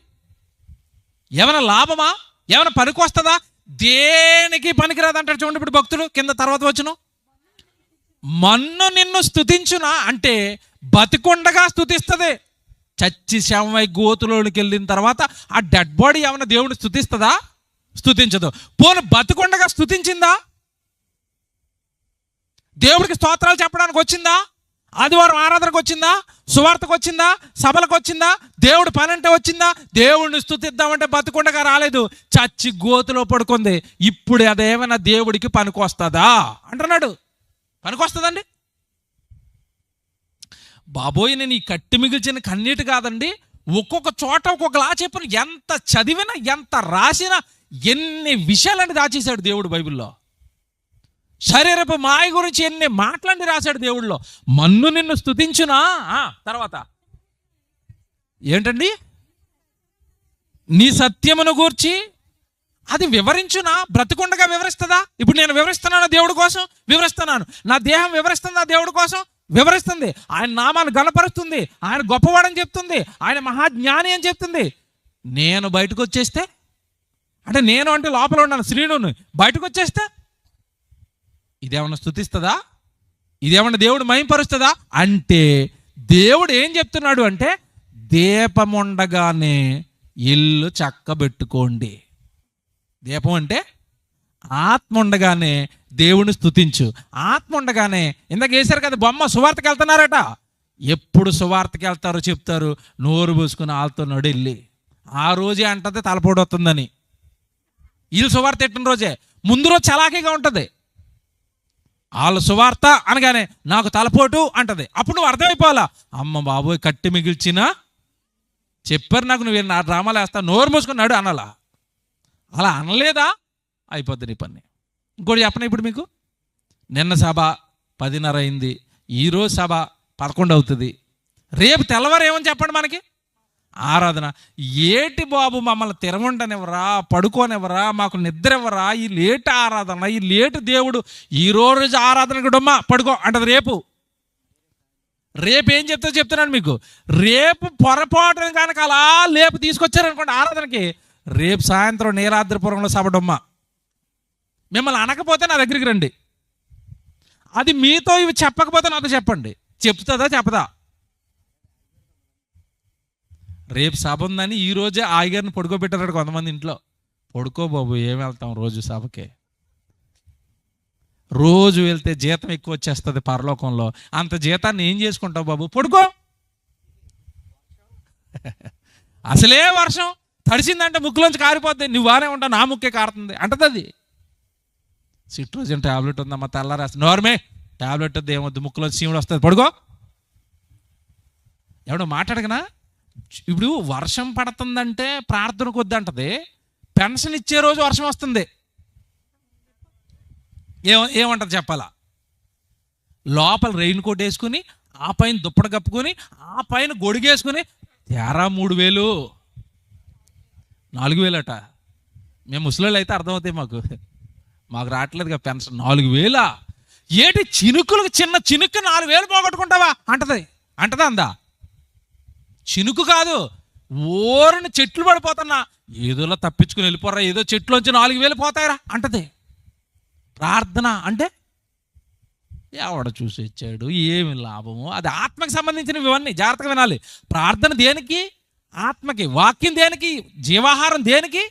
ఏమైనా లాభమా? ఏమైనా పనికి వస్తుందా? దేనికి పనికిరాదు అంటాడు. చూడండి ఇప్పుడు భక్తుడు కింద తర్వాత వచ్చును. మన్ను నిన్ను స్తుతించునా అంటే బతికొండగా స్తుతిస్తుంది. చచ్చి శవమై గోతులోనికి వెళ్ళిన తర్వాత ఆ డెడ్ బాడీ ఏమైనా దేవుడిని స్తుతిస్తుందా? స్తుతించదు. పోను బతుకుండగా స్తుతించిందా? దేవుడికి స్తోత్రాలు చెప్పడానికి వచ్చిందా? ఆదివారం ఆరాధనకు వచ్చిందా? సువార్తకు వచ్చిందా? సభలకు వచ్చిందా? దేవుడు పని అంటే వచ్చిందా? దేవుడిని స్తుతిద్దామంటే బతుకుండగా రాలేదు, చచ్చి గోతులో పడుకుంది. ఇప్పుడు అదేమైనా దేవుడికి పనికొస్తుందా అంటున్నాడు. పనికొస్తుందండి? బాబోయ్, నేను ఈ కట్టి మిగిల్చిన కన్నీటి కాదండి, ఒక్కొక్క చోట ఒక్కొక్కలా చెప్పిన, ఎంత చదివినా ఎంత రాసినా ఎన్ని విషయాలని దాచేశాడు దేవుడు బైబిల్లో. శరీరపు మాయ గురించి ఎన్ని మాటలండి రాశాడు దేవుడిలో. మన్ను నిన్ను స్తుతించునా, తర్వాత ఏంటండి, నీ సత్యమును గూర్చి అది వివరించునా. బ్రతికుండగా వివరిస్తుందా? ఇప్పుడు నేను వివరిస్తున్నాను దేవుడి కోసం, వివరిస్తున్నాను. నా దేహం వివరిస్తుందా దేవుడి కోసం? వివరిస్తుంది. ఆయన నామాన్ని గణపరుస్తుంది, ఆయన గొప్పవాడని చెప్తుంది, ఆయన మహాజ్ఞాని అని చెప్తుంది. నేను బయటకు వచ్చేస్తే, అంటే నేను అంటే లోపల ఉన్నాను శ్రీనుని, బయటకు వచ్చేస్తే ఇదేమన్నా స్తుతిస్తుందా? ఇదేమన్నా దేవుడు మహింపరుస్తుందా? అంటే దేవుడు ఏం చెప్తున్నాడు అంటే, దీపముండగానే ఇల్లు చక్కబెట్టుకోండి. దీపం అంటే ఆత్మ ఉండగానే దేవుని స్తుతించు. ఆత్మ ఉండగానే, ఇందాక వేశారు కదా బొమ్మ, సువార్తకి వెళ్తున్నారట. ఎప్పుడు సువార్తకి వెళ్తారో చెప్తారు, నోరు పూసుకుని ఆళ్తున్నాడు వెళ్ళి. ఆ రోజే అంటది తలపోటు వస్తుందని. వీళ్ళు సువార్త ఎట్టిన రోజే, ముందు రోజు చలాకీగా ఉంటుంది. వాళ్ళ సువార్త అనగానే నాకు తలపోటు అంటది. అప్పుడు నువ్వు అర్థమైపోవాలా, అమ్మ బాబోయ్ కట్టి మిగిల్చినా చెప్పారు నాకు, నువ్వు నా డ్రామాలు వేస్తా, నోరు మూసుకున్నాడు అనాలా. అలా అనలేదా అయిపోద్ది నీ పని. ఇంకోటి చెప్పనా ఇప్పుడు మీకు, నిన్న సభ 10:30 అయింది, ఈరోజు సభ 11 అవుతుంది, రేపు తెల్లవారు ఏమని చెప్పండి మనకి ఆరాధన. ఏటి బాబు మమ్మల్ని తిరగండనివ్వరా, పడుకోనివ్వరా, మాకు నిద్ర ఇవ్వరా, ఈ లేటు ఆరాధన, ఈ లేటు దేవుడు, ఈరోజు ఆరాధనకు డొమ్మ పడుకో అంటది. రేపు ఏం చెప్తున్నాను మీకు, రేపు పొరపాటున కనుక అలా లేపు తీసుకొచ్చారనుకోండి ఆరాధనకి, రేపు సాయంత్రం నీలాద్రిపురంలో సభ డొమ్మ. మిమ్మల్ని అనకపోతే నా దగ్గరికి రండి, అది మీతో ఇవి చెప్పకపోతే నాతో చెప్పండి, చెప్తుందా చెప్పదా? రేపు సభ ఉందని ఈరోజే ఆయిగారిని పడుకోబెట్టారు కొంతమంది ఇంట్లో. పడుకో బాబు, ఏం వెళ్తాం రోజు సభకే, రోజు వెళ్తే జీతం ఎక్కువ వచ్చేస్తుంది పరలోకంలో, అంత జీతాన్ని ఏం చేసుకుంటావు బాబు, పడుకో. అసలే వర్షం తడిసిందంటే ముక్కులోంచి కారిపోద్ది, నువ్వు బాగానే ఉంటావు, నా ముక్కే కారుతుంది అంటది. అది సిట్రోజన్ ట్యాబ్లెట్ ఉందమ్మా, తెల్లారేస్తా, నోర్మే ట్యాబ్లెట్ వద్దు, ఏమొద్దు, ముక్కులోంచి సీముడు వస్తుంది, పడుకో. ఎవడో మాట్లాడగనా? ఇప్పుడు వర్షం పడుతుందంటే ప్రార్థనకు వద్దంటది, పెన్షన్ ఇచ్చే రోజు వర్షం వస్తుంది, ఏమంటది చెప్పాలా? లోపల రెయిన్ కోట్ వేసుకుని, ఆ పైన దుప్పటి కప్పుకొని, ఆ పైన గొడుగేసుకుని, తేరా 3,000 4,000 అట. మేము ముసలోళ్ళు అయితే అర్థమవుతాయి, మాకు రావట్లేదుగా పెన్షన్. 4,000 ఏటి చినుకులకు, చిన్న చినుకు 4,000 పోగొట్టుకుంటావా అంటదా అందా? చినుకు కాదు, ఓరని చెట్లు పడిపోతున్నా, ఏదోలా తప్పించుకుని వెళ్ళిపోరా, ఏదో చెట్లోంచి 4,000 పోతాయిరా అంటది. ప్రార్థన అంటే ఎవడ చూసి ఇచ్చాడు, ఏమి లాభము, అది ఆత్మకి సంబంధించినవి, ఇవన్నీ జాగ్రత్తగా వినాలి. ప్రార్థన దేనికి? ఆత్మకి. వాక్యం దేనికి? జీవాహారం దేనికి?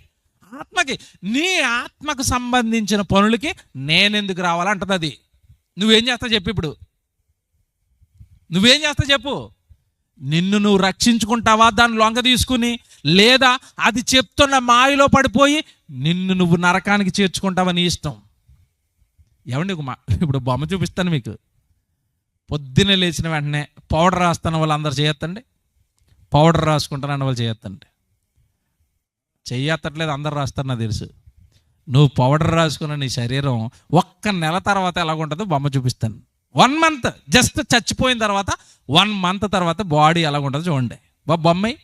ఆత్మకి. నీ ఆత్మకు సంబంధించిన పనులకి నేనెందుకు రావాలంటది అది. నువ్వేం చేస్తావు చెప్పు, ఇప్పుడు నువ్వేం చేస్తావు చెప్పు. నిన్ను నువ్వు రక్షించుకుంటావా దాన్ని లొంగ తీసుకుని, లేదా అది చెప్తున్న మాయలో పడిపోయి నిన్ను నువ్వు నరకానికి చేర్చుకుంటావా, నీ ఇష్టం. ఏమండి ఇప్పుడు బొమ్మ చూపిస్తాను మీకు. పొద్దున్నే లేచిన వెంటనే పౌడర్ రాస్తున్న వాళ్ళు అందరు చేయొద్దండి, పౌడర్ రాసుకుంటానన్న వాళ్ళు చేయొద్దండి. చెయ్యత్తట్లేదు, అందరు రాస్తారు నాకు తెలుసు. నువ్వు పౌడర్ రాసుకున్న నీ శరీరం 1 నెల తర్వాత ఎలాగుంటుందో బొమ్మ చూపిస్తాను. 1 మంత్ జస్ట్ చచ్చిపోయిన తర్వాత 1 మంత్ తర్వాత బాడీ ఎలాగుంటుందో చూడండి బాబు. బొమ్మాయి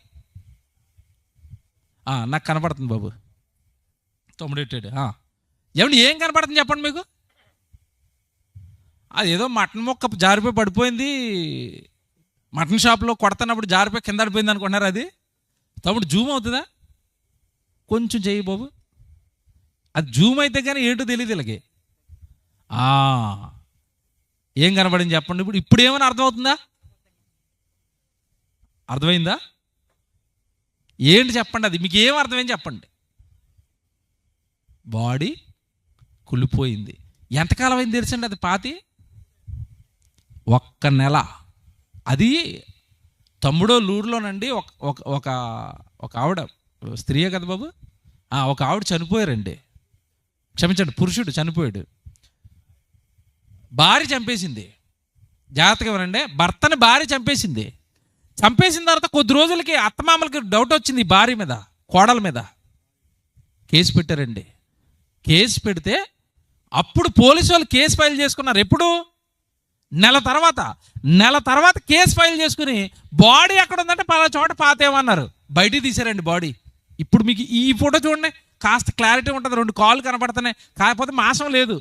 నాకు కనపడుతుంది బాబు, తొమ్మిడెట్టాడు. ఏమండి ఏం కనపడుతుంది చెప్పండి మీకు? అది ఏదో మటన్ మొక్క జారిపోయి పడిపోయింది, మటన్ షాప్లో కొడుతున్నప్పుడు జారిపోయి కింద పడిపోయింది అనుకుంటున్నారు. అది తమ్ముడు జూమ్ అవుతుందా? కొంచెం చెయ్యి బాబు. అది జూమ్ అయితే కానీ ఏంటో తెలియదు వీళ్ళకి. ఏం కనపడింది చెప్పండి. ఇప్పుడు ఏమైనా అర్థమవుతుందా? అర్థమైందా? ఏంటి చెప్పండి, అది మీకు ఏం అర్థమైంది చెప్పండి. బాడీ కుళ్ళిపోయింది. ఎంతకాలం అయింది తెలుసండి అది పాతి? 1 నెల. అది తమ్ముడో లూరులోనండి ఒక ఆవిడ, స్త్రీయే కదా బాబు, ఒక ఆవిడ చనిపోయారండి. క్షమించండి, పురుషుడు చనిపోయాడు. భార్య చంపేసింది. జాగ్రత్తగా వినండి, భర్తని భార్య చంపేసింది. చంపేసిన తర్వాత కొద్ది రోజులకి అత్తమామలకి డౌట్ వచ్చింది భార్య మీద, కోడల మీద. కేసు పెట్టారండి. కేసు పెడితే అప్పుడు పోలీసు వాళ్ళు కేసు ఫైల్ చేసుకున్నారు. ఎప్పుడు? నెల తర్వాత కేసు ఫైల్ చేసుకుని బాడీ ఎక్కడ ఉందంటే పలా చోట పాతేమన్నారు. బయటికి తీశారండి బాడీ. ఇప్పుడు మీకు ఈ ఫోటో చూడండి, కాస్త క్లారిటీ ఉంటుంది, 2 కాళ్ళు కనపడుతున్నాయి, కాకపోతే మాసం లేదు.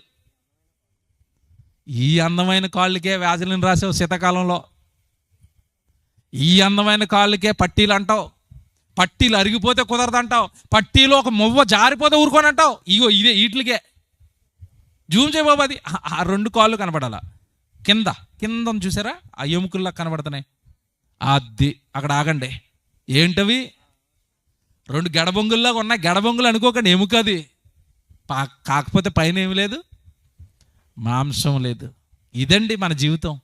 ఈ అందమైన కాళ్ళకే వ్యాజలిన్ రాసావు శీతాకాలంలో. ఈ అందమైన కాళ్ళకే పట్టీలు అంటావు. పట్టీలు అరిగిపోతే కుదరదంటావు. పట్టీలో ఒక మువ్వ జారిపోతే ఊరుకొని అంటావు. ఇగో ఇదే వీటికే జూమ్ చేయబాబు. అది ఆ 2 కాళ్ళు కనపడాల. కింద చూసారా, ఆ ఎముకల్లా కనబడుతున్నాయి. అది అక్కడ ఆగండి. ఏంటవి? 2 గడబొంగుల్లాగా ఉన్నాయి. గడబొంగులు అనుకోకండి, ఎముక అది. కాకపోతే పైన ఏమి లేదు, మాంసం లేదు. ఇదండి మన జీవితం.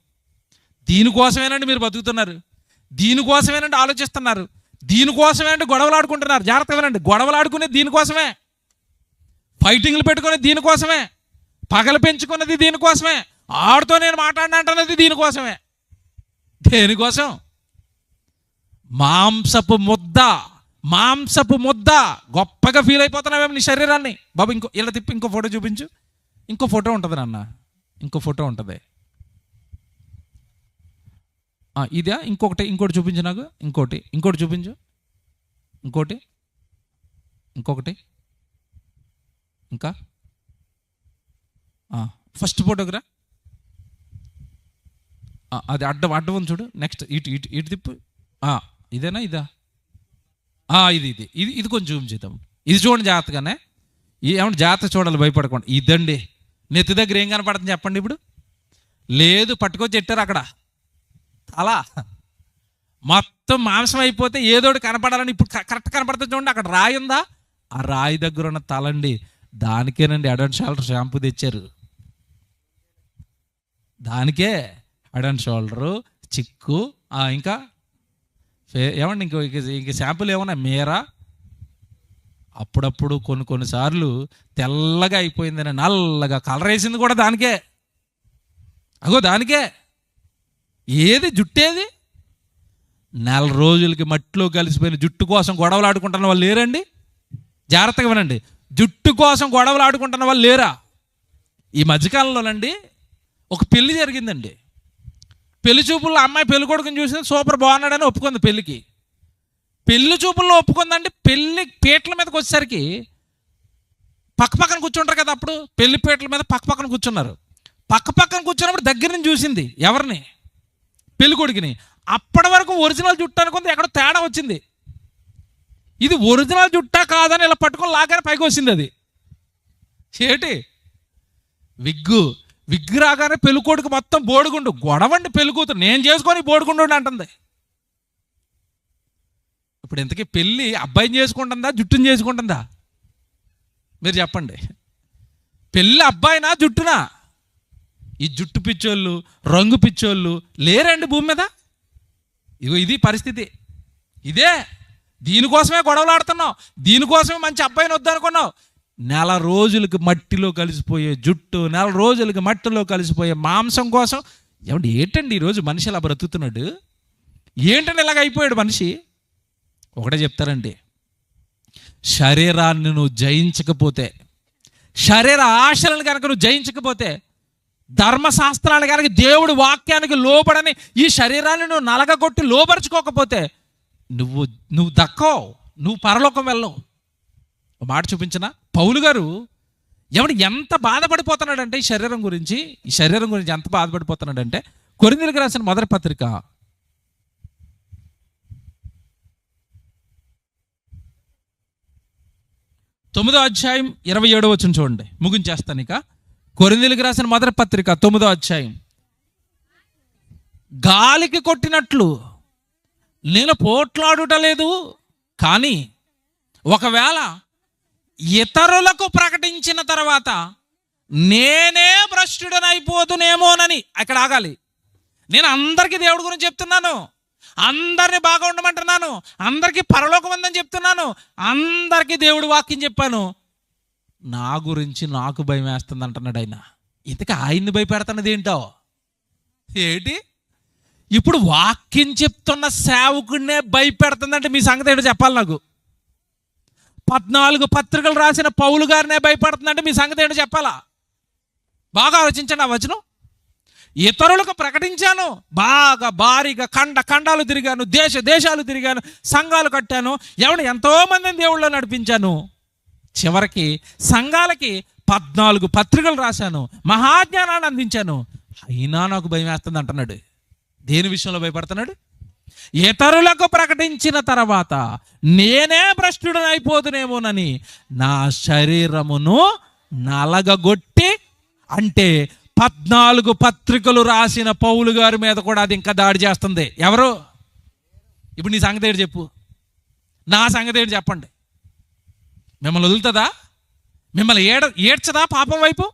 దీనికోసమేనండి మీరు బతుకుతున్నారు, దీనికోసమేనండి ఆలోచిస్తున్నారు, దీనికోసమేనండి గొడవలు ఆడుకుంటున్నారు. జాగ్రత్తగా వినండి, గొడవలు ఆడుకునేది దీనికోసమే, ఫైటింగ్లు పెట్టుకునేది దీనికోసమే, పగలు పెంచుకున్నది దీనికోసమే, ఆడితో నేను మాట్లాడినంటున్నది దీనికోసమే. దేనికోసం? మాంసపు ముద్ద. గొప్పగా ఫీల్ అయిపోతున్నావేమో నీ శరీరాన్ని. బాబు ఇలా తిప్పి ఇంకో ఫోటో చూపించు. ఇంకో ఫోటో ఉంటుంది నాన్న, ఇంకో ఫోటో ఉంటుంది. ఇదా? ఇంకోటి చూపించు నాకు. ఇంకోటి చూపించు. ఇంకొకటి ఇంకా ఫస్ట్ ఫోటోగ్రా. అది అడ్డం ఉంది చూడు. నెక్స్ట్ ఇటు తిప్పు. ఇదేనా? ఇదా? ఇది కొంచెం జూమ్ చేద్దాం. ఇది చూడండి జాగ్రత్తగానే. ఏమన్నా జాగ్రత్త చూడాలి, భయపడకుండా. ఇదండి నెత్తి దగ్గర ఏం కనపడుతుంది చెప్పండి ఇప్పుడు? లేదు, పట్టుకొచ్చి పెట్టారు అక్కడ అలా. మొత్తం మాంసం అయిపోతే ఏదోటి కనపడాలని ఇప్పుడు కరెక్ట్ కనపడుతుంది చూడండి. అక్కడ రాయి ఉందా? ఆ రాయి దగ్గర ఉన్న Talandi. దానికేనండి head and shoulder shampoo తెచ్చారు. దానికే హెడ్ అండ్ షోల్డరు, చిక్కు, ఇంకా ఏమండి ఇంక షాంపూలు ఏమన్నా మీరా. అప్పుడప్పుడు కొన్నిసార్లు తెల్లగా అయిపోయిందని నల్లగా కలర్ వేసింది కూడా దానికే. దానికే. ఏది జుట్టేది? 4 రోజులకి మట్టిలో కలిసిపోయిన జుట్టు కోసం గొడవలు ఆడుకుంటున్న వాళ్ళు లేరండి? జాగ్రత్తగా వినండి, జుట్టు కోసం గొడవలు ఆడుకుంటున్న వాళ్ళు లేరా? ఈ మధ్యకాలంలోనండి ఒక పెళ్లి జరిగిందండి. పెళ్లి చూపుల్లో అమ్మాయి పెళ్లి కొడుకుని చూసి సూపర్ బాగున్నాడని ఒప్పుకుంది పెళ్లికి. పెళ్లి చూపుల్లో ఒప్పుకుందండి. పెళ్లి పీటల మీదకి వచ్చేసరికి పక్కన కూర్చుంటారు కదా, అప్పుడు పెళ్లి పీటల మీద పక్కన కూర్చున్నారు. పక్కన కూర్చున్నప్పుడు దగ్గర నుంచి చూసింది ఎవరిని? పెళ్లి కొడుకుని. అప్పటి వరకు ఒరిజినల్ జుట్టు అనుకుంది, ఎక్కడో తేడా వచ్చింది. ఇది ఒరిజినల్ జుట్టా కాదని ఇలా పట్టుకొని లాగానే పైకి వచ్చింది. అది ఏంటి? విగ్గు రాగానే పెళ్లి కొడుకు మొత్తం బోడిగుండు. గొడవండి పెళ్లి కూతురు, నేను చేసుకొని బోడిగుండు అంటుంది. ఇప్పుడు ఇంతకీ పెళ్ళి అబ్బాయిని చేసుకుంటుందా, జుట్టుని చేసుకుంటుందా? మీరు చెప్పండి. పెళ్ళి అబ్బాయినా, జుట్టునా? ఈ జుట్టు పిచ్చోళ్ళు, రంగు పిచ్చోళ్ళు లేరండి భూమి మీద. ఇది పరిస్థితి. ఇదే, దీనికోసమే గొడవలు ఆడుతున్నావు, దీనికోసమే మంచి అబ్బాయిని వద్దనుకున్నావు. 4 రోజులకి మట్టిలో కలిసిపోయే జుట్టు, 4 రోజులకి మట్టిలో కలిసిపోయే మాంసం కోసం. ఏంటండి ఈరోజు మనిషి అలా బ్రతుకుతున్నాడు? ఏంటండి ఇలాగ అయిపోయాడు మనిషి? ఒకటే చెప్తారండి, శరీరాన్ని నువ్వు జయించకపోతే, శరీర ఆశలను కనుక నువ్వు జయించకపోతే, ధర్మశాస్త్రాలు కనుక దేవుడి వాక్యానికి లోబడని ఈ శరీరాన్ని నువ్వు నలగగొట్టి లోపరుచుకోకపోతే నువ్వు దక్కవు, నువ్వు పరలోకం వెళ్ళవు. మాట చూపించనా? పౌలు గారు ఎంత బాధపడిపోతున్నాడంటే ఈ శరీరం గురించి ఎంత బాధపడిపోతున్నాడంటే, కొరింథీయులకు రాసిన మొదటి పత్రిక 9వ అధ్యాయం 27వ వచనం చూడండి, ముగించేస్తాను ఇక. కొరింథీయులకు రాసిన మొదటి పత్రిక 9వ అధ్యాయం. గాలికి కొట్టినట్లు నేను పోట్లాడుట లేదు, కానీ ఒకవేళ ఇతరులకు ప్రకటించిన తర్వాత నేనే భ్రష్టుడనైపోతునేమోనని. అక్కడ ఆగాలి. నేను అందరికీ దేవుడి గురించి చెప్తున్నాను, అందరినీ బాగా ఉండమంటున్నాను, అందరికీ పరలోకం ఉందని చెప్తున్నాను, అందరికీ దేవుడి వాక్యం చెప్పాను, నా గురించి నాకు భయం వేస్తుంది అంటున్నాడు ఆయన. ఇంతకీ ఆయన్ని భయపెడుతున్నది ఏంటో ఏంటి? ఇప్పుడు వాక్యం చెప్తున్న సేవకుడినే భయపెడుతుందంటే మీ సంగతి ఏంటో చెప్పాలి నాకు. 14 పత్రికలు రాసిన పౌలు గారినే భయపడుతుందంటే మీ సంగతి ఏంటో చెప్పాలా? బాగా ఆలోచించండి. ఆ వచనం, ఇతరులకు ప్రకటించాను, బాగా భారీగా ఖండాలు తిరిగాను, దేశాలు తిరిగాను, సంఘాలు కట్టాను, ఎంతో మందిని దేవుళ్ళో నడిపించాను, చివరికి సంఘాలకి 14 పత్రికలు రాశాను, మహాజ్ఞానాన్ని అందించాను, అయినా నాకు భయం వేస్తుంది అంటున్నాడు. దేని విషయంలో భయపడుతున్నాడు? ఇతరులకు ప్రకటించిన తర్వాత నేనే భ్రష్టుడనైపోతునేమోనని నా శరీరమును నలగగొట్టి. అంటే 14 పత్రికలు రాసిన పౌలు గారి మీద కూడా అది ఇంకా దాడి చేస్తుంది. ఎవరు? ఇప్పుడు నీ సంగతి ఏంటి చెప్పు, నా సంగతి ఏంటి చెప్పండి. మిమ్మల్ని వదులుతుందా? మిమ్మల్ని ఏడ్చదా పాపం వైపు?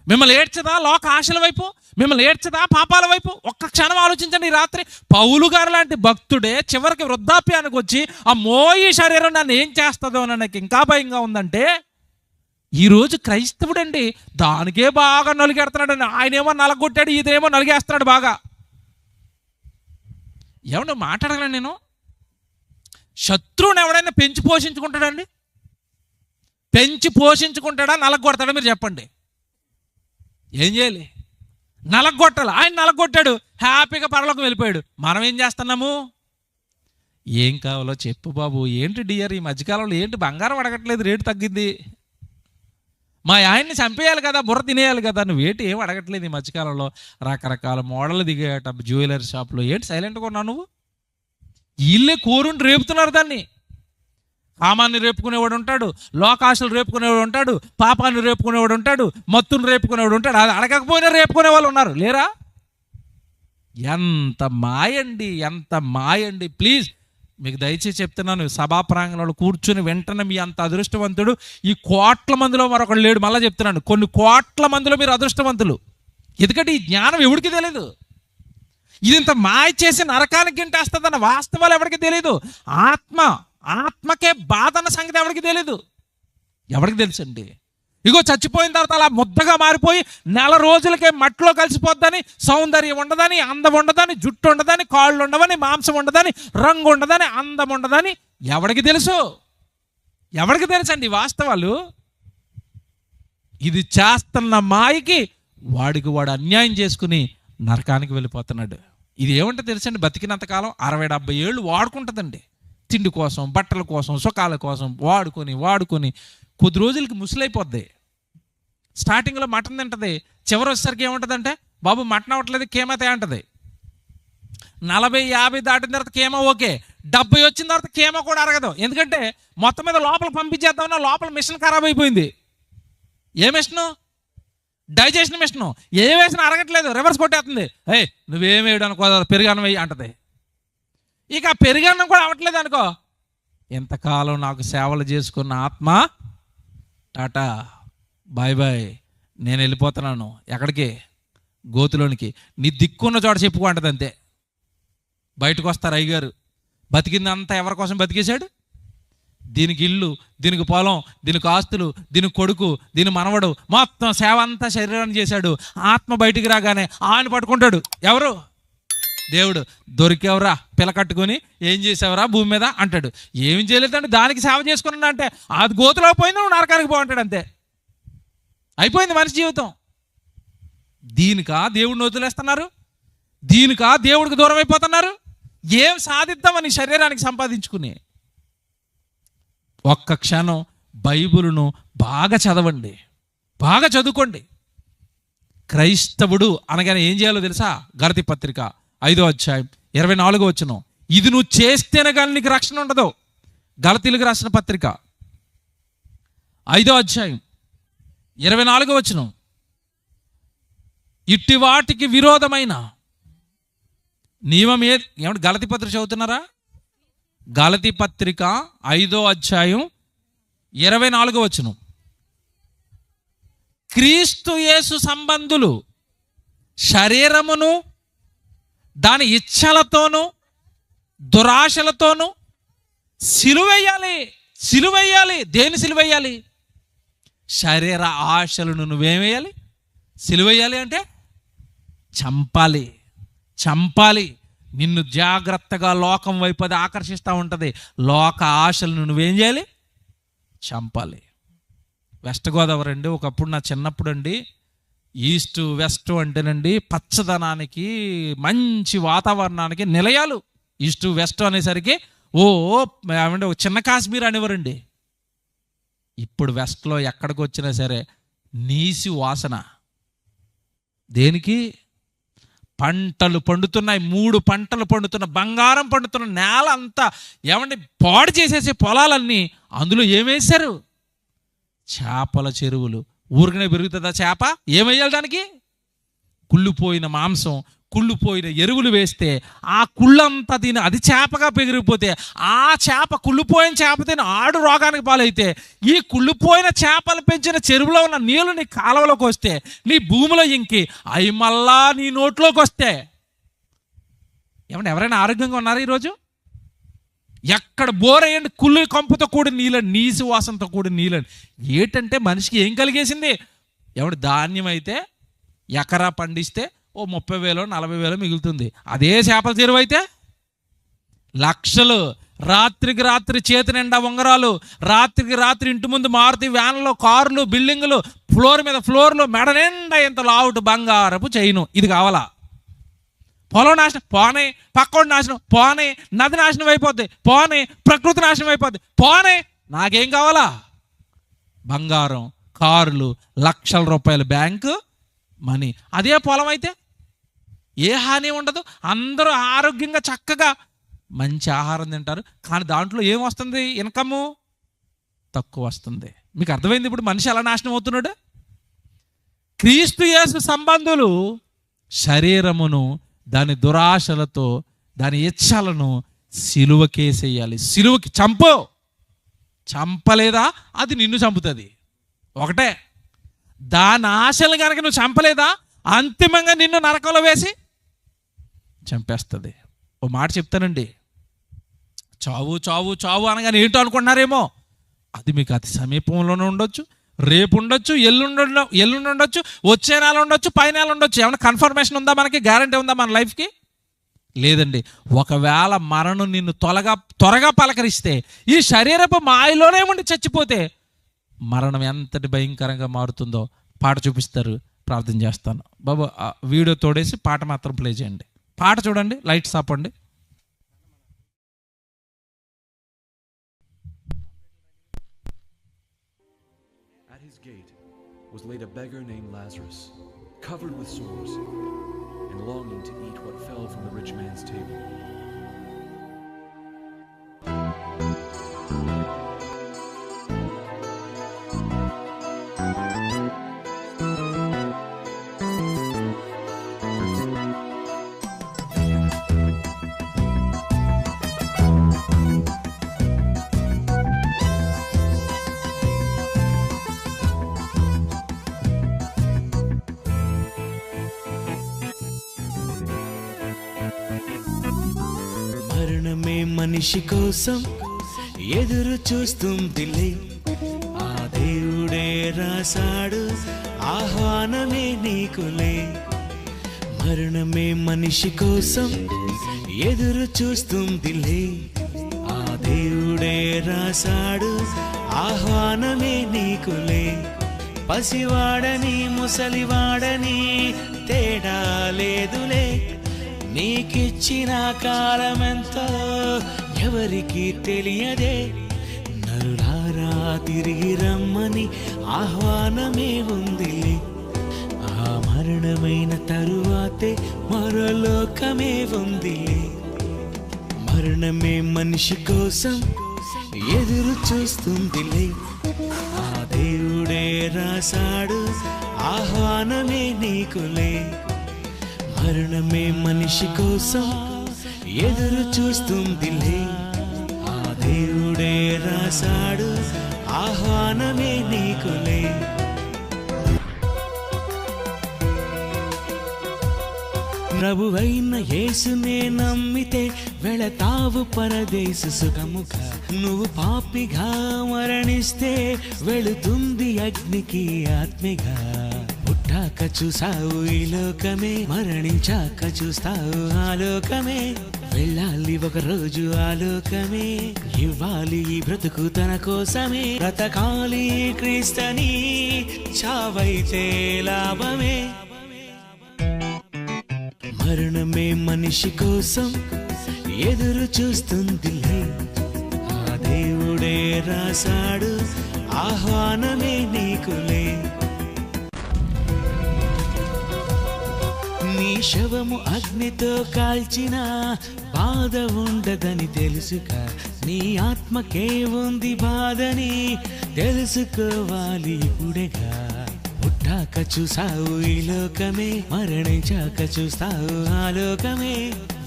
మిమ్మల్ని ఏడ్చదా లోక ఆశల వైపు? మిమ్మల్ని ఏడ్చదా పాపాల వైపు? ఒక్క క్షణం ఆలోచించండి. ఈ రాత్రి పౌలు గారు లాంటి భక్తుడే చివరికి వృద్ధాప్యానికి వచ్చి అమ్మో ఈ శరీరం నన్ను ఏం చేస్తుందో అని నాకు ఇంకా భయంగా ఉందంటే, ఈరోజు క్రైస్తవుడండి దానికే బాగా నలిగెడుతున్నాడు. ఆయనేమో నలగొట్టాడు, ఇదేమో నలిగేస్తున్నాడు బాగా. ఏమన్నా మాట్లాడగలను నేను? శత్రువుని ఎవడైనా పెంచి పోషించుకుంటాడండి? పెంచి పోషించుకుంటాడా, నలగొడతాడా? మీరు చెప్పండి. ఏం చేయాలి? నలగొట్టాలి. ఆయన నలగొట్టాడు, హ్యాపీగా పరలోకం వెళ్ళిపోయాడు. మనం ఏం చేస్తున్నాము? ఏం కావాలో చెప్పు బాబు. ఏంటి డియర్ ఈ మధ్యకాలంలో ఏంటి బంగారం అడగట్లేదు, రేటు తగ్గింది, మా ఆయన్ని చంపేయాలి కదా, బుర్ర తినేయాలి కదా, నువ్వేంటి ఏం అడగట్లేదు ఈ మధ్యకాలంలో? రకరకాల మోడల్ దిగాయట జ్యువెలరీ షాప్లో. ఏంటి సైలెంట్గా ఉన్నావు నువ్వు? వీళ్ళే కోరుండి రేపుతున్నారు దాన్ని. కామాన్ని రేపుకునేవాడు ఉంటాడు, లోకాశలు రేపుకునేవాడు ఉంటాడు, పాపాన్ని రేపుకునేవాడు ఉంటాడు, మత్తును రేపుకునేవాడు ఉంటాడు. అది అడగకపోయినా రేపుకునే వాళ్ళు ఉన్నారు, లేరా? ఎంత మాయండి, ఎంత మాయండి. ప్లీజ్ మీకు దయచేసి చెప్తున్నాను, సభా ప్రాంగణంలో కూర్చుని వెంటనే మీ అంత అదృష్టవంతుడు ఈ కోట్ల మందిలో మరొకడు లేడు. మళ్ళీ చెప్తున్నాను, కొన్ని కోట్ల మందిలో మీరు అదృష్టవంతులు. ఎందుకంటే ఈ జ్ఞానం ఎవరికి తెలియదు. ఇది ఇంత మాయ చేసి నరకానికి గింటేస్తుందన్న వాస్తవాలు ఎవరికి తెలియదు. ఆత్మకే బాధ అన్న సంగతి ఎవరికి తెలీదు. ఎవరికి తెలుసండి? ఇగో చచ్చిపోయిన తర్వాత అలా ముద్దగా మారిపోయి నెల రోజులకే మట్టిలో కలిసిపోద్దని, సౌందర్యం ఉండదని, అందం ఉండదని, జుట్టు ఉండదని, కాళ్ళు ఉండవని, మాంసం ఉండదని, రంగు ఉండదని, అందం ఉండదని ఎవరికి తెలుసు? ఎవరికి తెలుసండి వాస్తవాలు? ఇది చేస్తున్న మాయకి వాడికి వాడు అన్యాయం చేసుకుని నరకానికి వెళ్ళిపోతున్నాడు. ఇది ఏమంటే తెలుసండి, బతికినంతకాలం 60-70 ఏళ్ళు వాడుకుంటుందండి. తిండి కోసం, బట్టల కోసం, సుఖాల కోసం వాడుకొని కొద్ది రోజులకి ముసలైపోద్ది. స్టార్టింగ్లో మటన్ తింటుంది, చివరి వచ్చేసరికి ఏముంటుందంటే బాబు మటన్ అవ్వట్లేదు, కేమతే అంటది. 40-50 దాటిన తర్వాత కేమో ఓకే, 70 వచ్చిన తర్వాత కేమో కూడా అరగదు. ఎందుకంటే మొత్తం మీద లోపల పంపించేద్దామన్నా లోపల మిషన్ ఖరాబ్ అయిపోయింది. ఏ మిషను? Digestion machine. ఏ వేసినా అరగట్లేదు, రివర్స్ కొట్టేస్తుంది. నువ్వేం వేయడం అనుకో, పెరుగన్నం వేయి అంటది. ఇక పెరుగన్నం కూడా అవ్వట్లేదు అనుకో, ఎంతకాలం నాకు సేవలు చేసుకున్న ఆత్మ టాటా బాయ్ బాయ్, నేను వెళ్ళిపోతున్నాను. ఎక్కడికి? గోతులోనికి. నీ దిక్కున్న చోట చెప్పుకో అంటది. అంతే. బయటకు వస్తారు అయ్యగారు, బతికిందంతా ఎవరి కోసం బతికేశాడు? దీనికి ఇల్లు, దీనికి పొలం, దీనికి ఆస్తులు, దీనికి కొడుకు, దీని మనవడు, మొత్తం సేవ అంతా శరీరాన్ని చేశాడు. ఆత్మ బయటికి రాగానే ఆయన పట్టుకుంటాడు. ఎవరు? దేవుడు. దొరికేవరా పిల్ల కట్టుకొని, ఏం చేసావరా భూమి మీద అంటాడు. ఏం చేయలేదంటే దానికి సేవ చేసుకున్నా అంటే అది గోతులో పోయింది, నువ్వు నరకానికి పోంటాడు. అంతే, అయిపోయింది మనిషి జీవితం. దీనికా దేవుడిని వదిలేస్తున్నారు? దీనికా దేవుడికి దూరం అయిపోతున్నారు? ఏం సాధిద్దామని శరీరానికి సంపాదించుకుని? ఒక్క క్షణం బైబిలును బాగా చదవండి, బాగా చదువుకోండి. క్రైస్తవుడు అనగానే ఏం చేయాలో తెలుసా? గలతీ పత్రిక 5వ అధ్యాయం 24వ వచనం. ఇది నువ్వు చేస్తేనే కానీ నీకు రక్షణ ఉండదు. గలతీలకు రాసిన పత్రిక 5వ అధ్యాయం 24వ వచనం. ఇట్టి వాటికి విరోధమైన నియమం ఏమంటే గలతీ పత్రిక చదువుతున్నారా? గలతీ పత్రిక 5వ అధ్యాయం 24వ వచనం. క్రీస్తు యేసు సంబంధులు శరీరమును దాని ఇచ్చలతోనూ దురాశలతోనూ సిలువేయాలి. దేని సిలువేయాలి? శరీర ఆశలను నువ్వేమేయాలి? సిలువేయాలి అంటే చంపాలి. నిన్ను జాగ్రత్తగా లోకం వైపు అది ఆకర్షిస్తూ ఉంటుంది. లోక ఆశలను నువ్వేం చేయాలి? చంపాలి. వెస్ట్ గోదావరి అండి, ఒకప్పుడు నా చిన్నప్పుడు అండి, ఈస్ట్ వెస్ట్ అంటేనండి పచ్చదనానికి, మంచి వాతావరణానికి నిలయాలు. ఈస్ట్ వెస్ట్ అనేసరికి ఏమంటే ఒక చిన్న కాశ్మీర్ అనేవారండి. ఇప్పుడు వెస్ట్లో ఎక్కడికి వచ్చినా సరే నీసి వాసన. దేనికి? పంటలు పండుతున్నాయి, 3 పంటలు పండుతున్న, బంగారం పండుతున్న నేల అంతా ఏమంటే పాడు చేసేసే పొలాలన్నీ. అందులో ఏమేశారు? చేపల చెరువులు. ఊరికనే పెరుగుతుందా చేప? ఏమేయాలి దానికి? కుళ్ళిపోయిన మాంసం, కుళ్ళిపోయిన ఎరువులు వేస్తే ఆ కుళ్ళంతా తిని అది చేపగా పెరిగిపోతే, ఆ చేప కుళ్ళిపోయిన చేప తిని ఆడు రోగానికి పాలైతే, ఈ కుళ్ళిపోయిన చేపలు పెంచిన చెరువులో ఉన్న నీళ్ళు నీ కాలువలోకి వస్తే, నీ భూమిలో ఇంకి అవి మళ్ళా నీ నోట్లోకి వస్తే, ఏమంటే ఎవరైనా ఆరోగ్యంగా ఉన్నారా ఈరోజు? ఎక్కడ బోరేయండి, కుళ్ళు కంపుతో కూడిన నీళ్ళని, నీసి వాసనతో కూడిన నీళ్ళని. ఏంటంటే మనిషికి ఏం కలిగేసింది? ఏమంటే ధాన్యం అయితే ఎకరా పండిస్తే 30,000 40,000 మిగులుతుంది. అదే చేపల చెరువు అయితే లక్షలు. రాత్రికి రాత్రి చేతి నిండా ఉంగరాలు, రాత్రికి రాత్రి ఇంటి ముందు మారుతి వ్యాన్లు, కార్లు, బిల్డింగులు, ఫ్లోర్ మీద ఫ్లోర్లు, మెడ నిండా ఇంత లావుట్ బంగారపు చైను. ఇది కావాలా? పొలం నాశనం పోనే, పక్కోడి నాశనం పోనే, నది నాశనం అయిపోద్ది పోనే, ప్రకృతి నాశనం అయిపోద్ది పోనే, నాకేం కావాలా? బంగారం, కార్లు, లక్షల రూపాయల బ్యాంకు మనీ. అదే పొలం అయితే ఏ హాని ఉండదు. అందరూ ఆరోగ్యంగా చక్కగా మంచి ఆహారం తింటారు. కానీ దాంట్లో ఏమొస్తుంది? ఇన్కము తక్కువ వస్తుంది. మీకు అర్థమైంది ఇప్పుడు మనిషి ఎలా నాశనం అవుతున్నాడు? క్రీస్తు యేసు సంబంధులు శరీరమును దాని దురాశలతో దాని ఇచ్ఛలను సిలువకేసేయాలి. సిలువకి చంపలేదా అది నిన్ను చంపుతుంది. ఒకటే, దాని ఆశలు కనుక నువ్వు చంపలేదా అంతిమంగా నిన్ను నరకంలో వేసి చంపేస్తుంది. ఓ మాట చెప్తానండి, చావు చావు చావు అనగానే ఏంటో అనుకుంటున్నారేమో, అది మీకు అతి సమీపంలోనే ఉండొచ్చు, రేపు ఉండొచ్చు, ఎల్లుండి ఉండొచ్చు, వచ్చే నెల ఉండొచ్చు, పై నెల ఉండొచ్చు. ఏమైనా కన్ఫర్మేషన్ ఉందా? మనకి గ్యారంటీ ఉందా మన లైఫ్కి? లేదండి. ఒకవేళ మరణం నిన్ను త్వరగా పలకరిస్తే, ఈ శరీరపు మాయలోనే ఉండి చచ్చిపోతే మరణం ఎంతటి భయంకరంగా మారుతుందో పాట చూపిస్తారు. ప్రార్థన చేస్తాను. బాబు వీడియో తోడేసి పాట మాత్రం ప్లే చేయండి. పాట చూడండి, లైట్స్ ఆపండి. At his gate was laid a beggar named Lazarus, covered with sores and longing to eat what fell from the rich man's table. మరణమే మనిషి కోసం ఎదురు చూస్తుందిలే, ఆ దేవుడే రాశాడు ఆహ్వానమే నీకులే. మరణమే మనిషి కోసం ఎదురు చూస్తుందిలే, ఆ దేవుడే రాశాడు ఆహ్వానమే నీకులే. పసివాడని ముసలివాడని తేడా లేదులే, నీకిచ్చిన కాలమెంతో ఎవరికి తెలియదే. నరులారా తిరిగి రమ్మని ఆహ్వానమే ఉందిలే, ఆ మరణమైన తరువాతే మరోలోకమే ఉందిలే. మరణమే మనిషి కోసం ఎదురు చూస్తుందిలే, ఆ దేవుడే రాశాడు ఆహ్వానమే నీకులే. మరణమే మనిషి కోసం ఎదురు చూస్తుందిలే. ఆ దేవుడే రాశాడు ఆహ్వానమే నీకులే. ప్రభువైన యేసునే నమ్మితే వెళతావు పరదేశ సుఖముగా. నువ్వు పాపిగా మరణిస్తే వెళుతుంది అగ్నికి ఆత్మగా. పుట్టాక చూసావు ఈ లోకమే, మరణించాక చూస్తావు ఆ లోకమే. వెళ్ళాలి ఒక రోజు ఆ లోకమే, ఇవ్వాలి ఈ బ్రతుకు తన కోసమే. బ్రతకాలి క్రీస్తని, చావైతే లాభమే. మరణమే మనిషి కోసం ఎదురు చూస్తుందిలే. ఆ దేవుడే రాశాడు ఆహ్వానమే నీకులే. నీ శవము అగ్నితో కాల్చిన బాధ ఉండదని తెలుసుక. నీ ఆత్మకే ఉంది బాధని తెలుసుకోవాలి ఇప్పుడేగా. పుట్టాక చూసావు ఈ లోకమే, మరణించాక చూస్తావు ఆ లోకమే.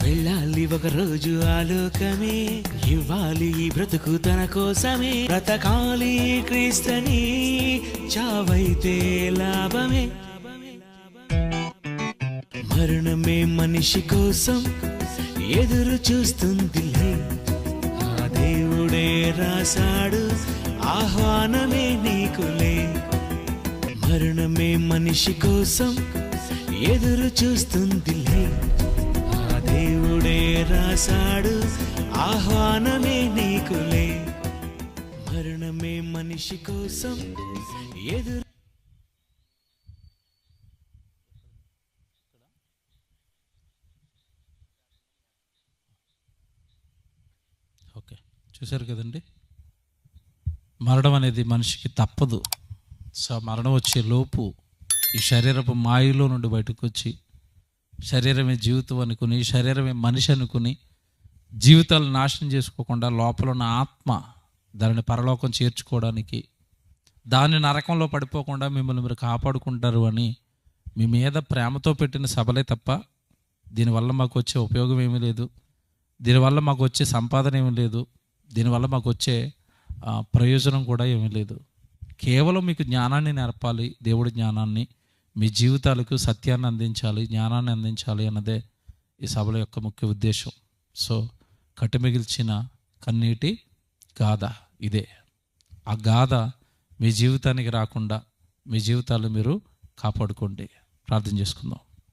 వెళ్ళాలి ఒక రోజు ఆ లోకమే, ఇవ్వాలి ఈ బ్రతుకు తన కోసమే. బ్రతకాలి క్రీస్తని, చావైతే లాభమే. మరణమే మనిషి కోసం ఎదురు చూస్తుందిలే. ఆ దేవుడే రాశాడు ఆహ్వానమే నీకులే. మరణమే మనిషి కోసం ఎదురు చూస్తుందిలే. ఆ దేవుడే రాశాడు ఆహ్వానమే నీకులే. మరణమే మనిషి కోసం ఎదురు. ఓకే, చూశారు కదండి. మరణం అనేది మనిషికి తప్పదు. సో మరణం వచ్చే లోపు ఈ శరీరపు మాయలో నుండి బయటకు వచ్చి, శరీరమే జీవితం అనుకుని, శరీరమే మనిషి అనుకుని జీవితాలను నాశనం చేసుకోకుండా లోపల ఉన్న ఆత్మ దానిని పరలోకం చేర్చుకోవడానికి, దాన్ని నరకంలో పడిపోకుండా మిమ్మల్ని మీరు కాపాడుకుంటారు అని మీ మీద ప్రేమతో పెట్టిన సభలే తప్ప దీనివల్ల మాకు వచ్చే ఉపయోగం ఏమీ లేదు, దీనివల్ల మాకు వచ్చే సంపాదన ఏమీ లేదు, దీనివల్ల మాకు వచ్చే ప్రయోజనం కూడా ఏమీ లేదు. కేవలం మీకు జ్ఞానాన్ని నేర్పాలి, దేవుడి జ్ఞానాన్ని, మీ జీవితాలకు సత్యాన్ని అందించాలి, జ్ఞానాన్ని అందించాలి అన్నదే ఈ సభల యొక్క ముఖ్య ఉద్దేశం. సో కట్టుమిగిల్చిన కన్నీటి గాథ ఇదే. ఆ గాథ మీ జీవితానికి రాకుండా మీ జీవితాలు మీరు కాపాడుకోండి. ప్రార్థన చేసుకుందాం.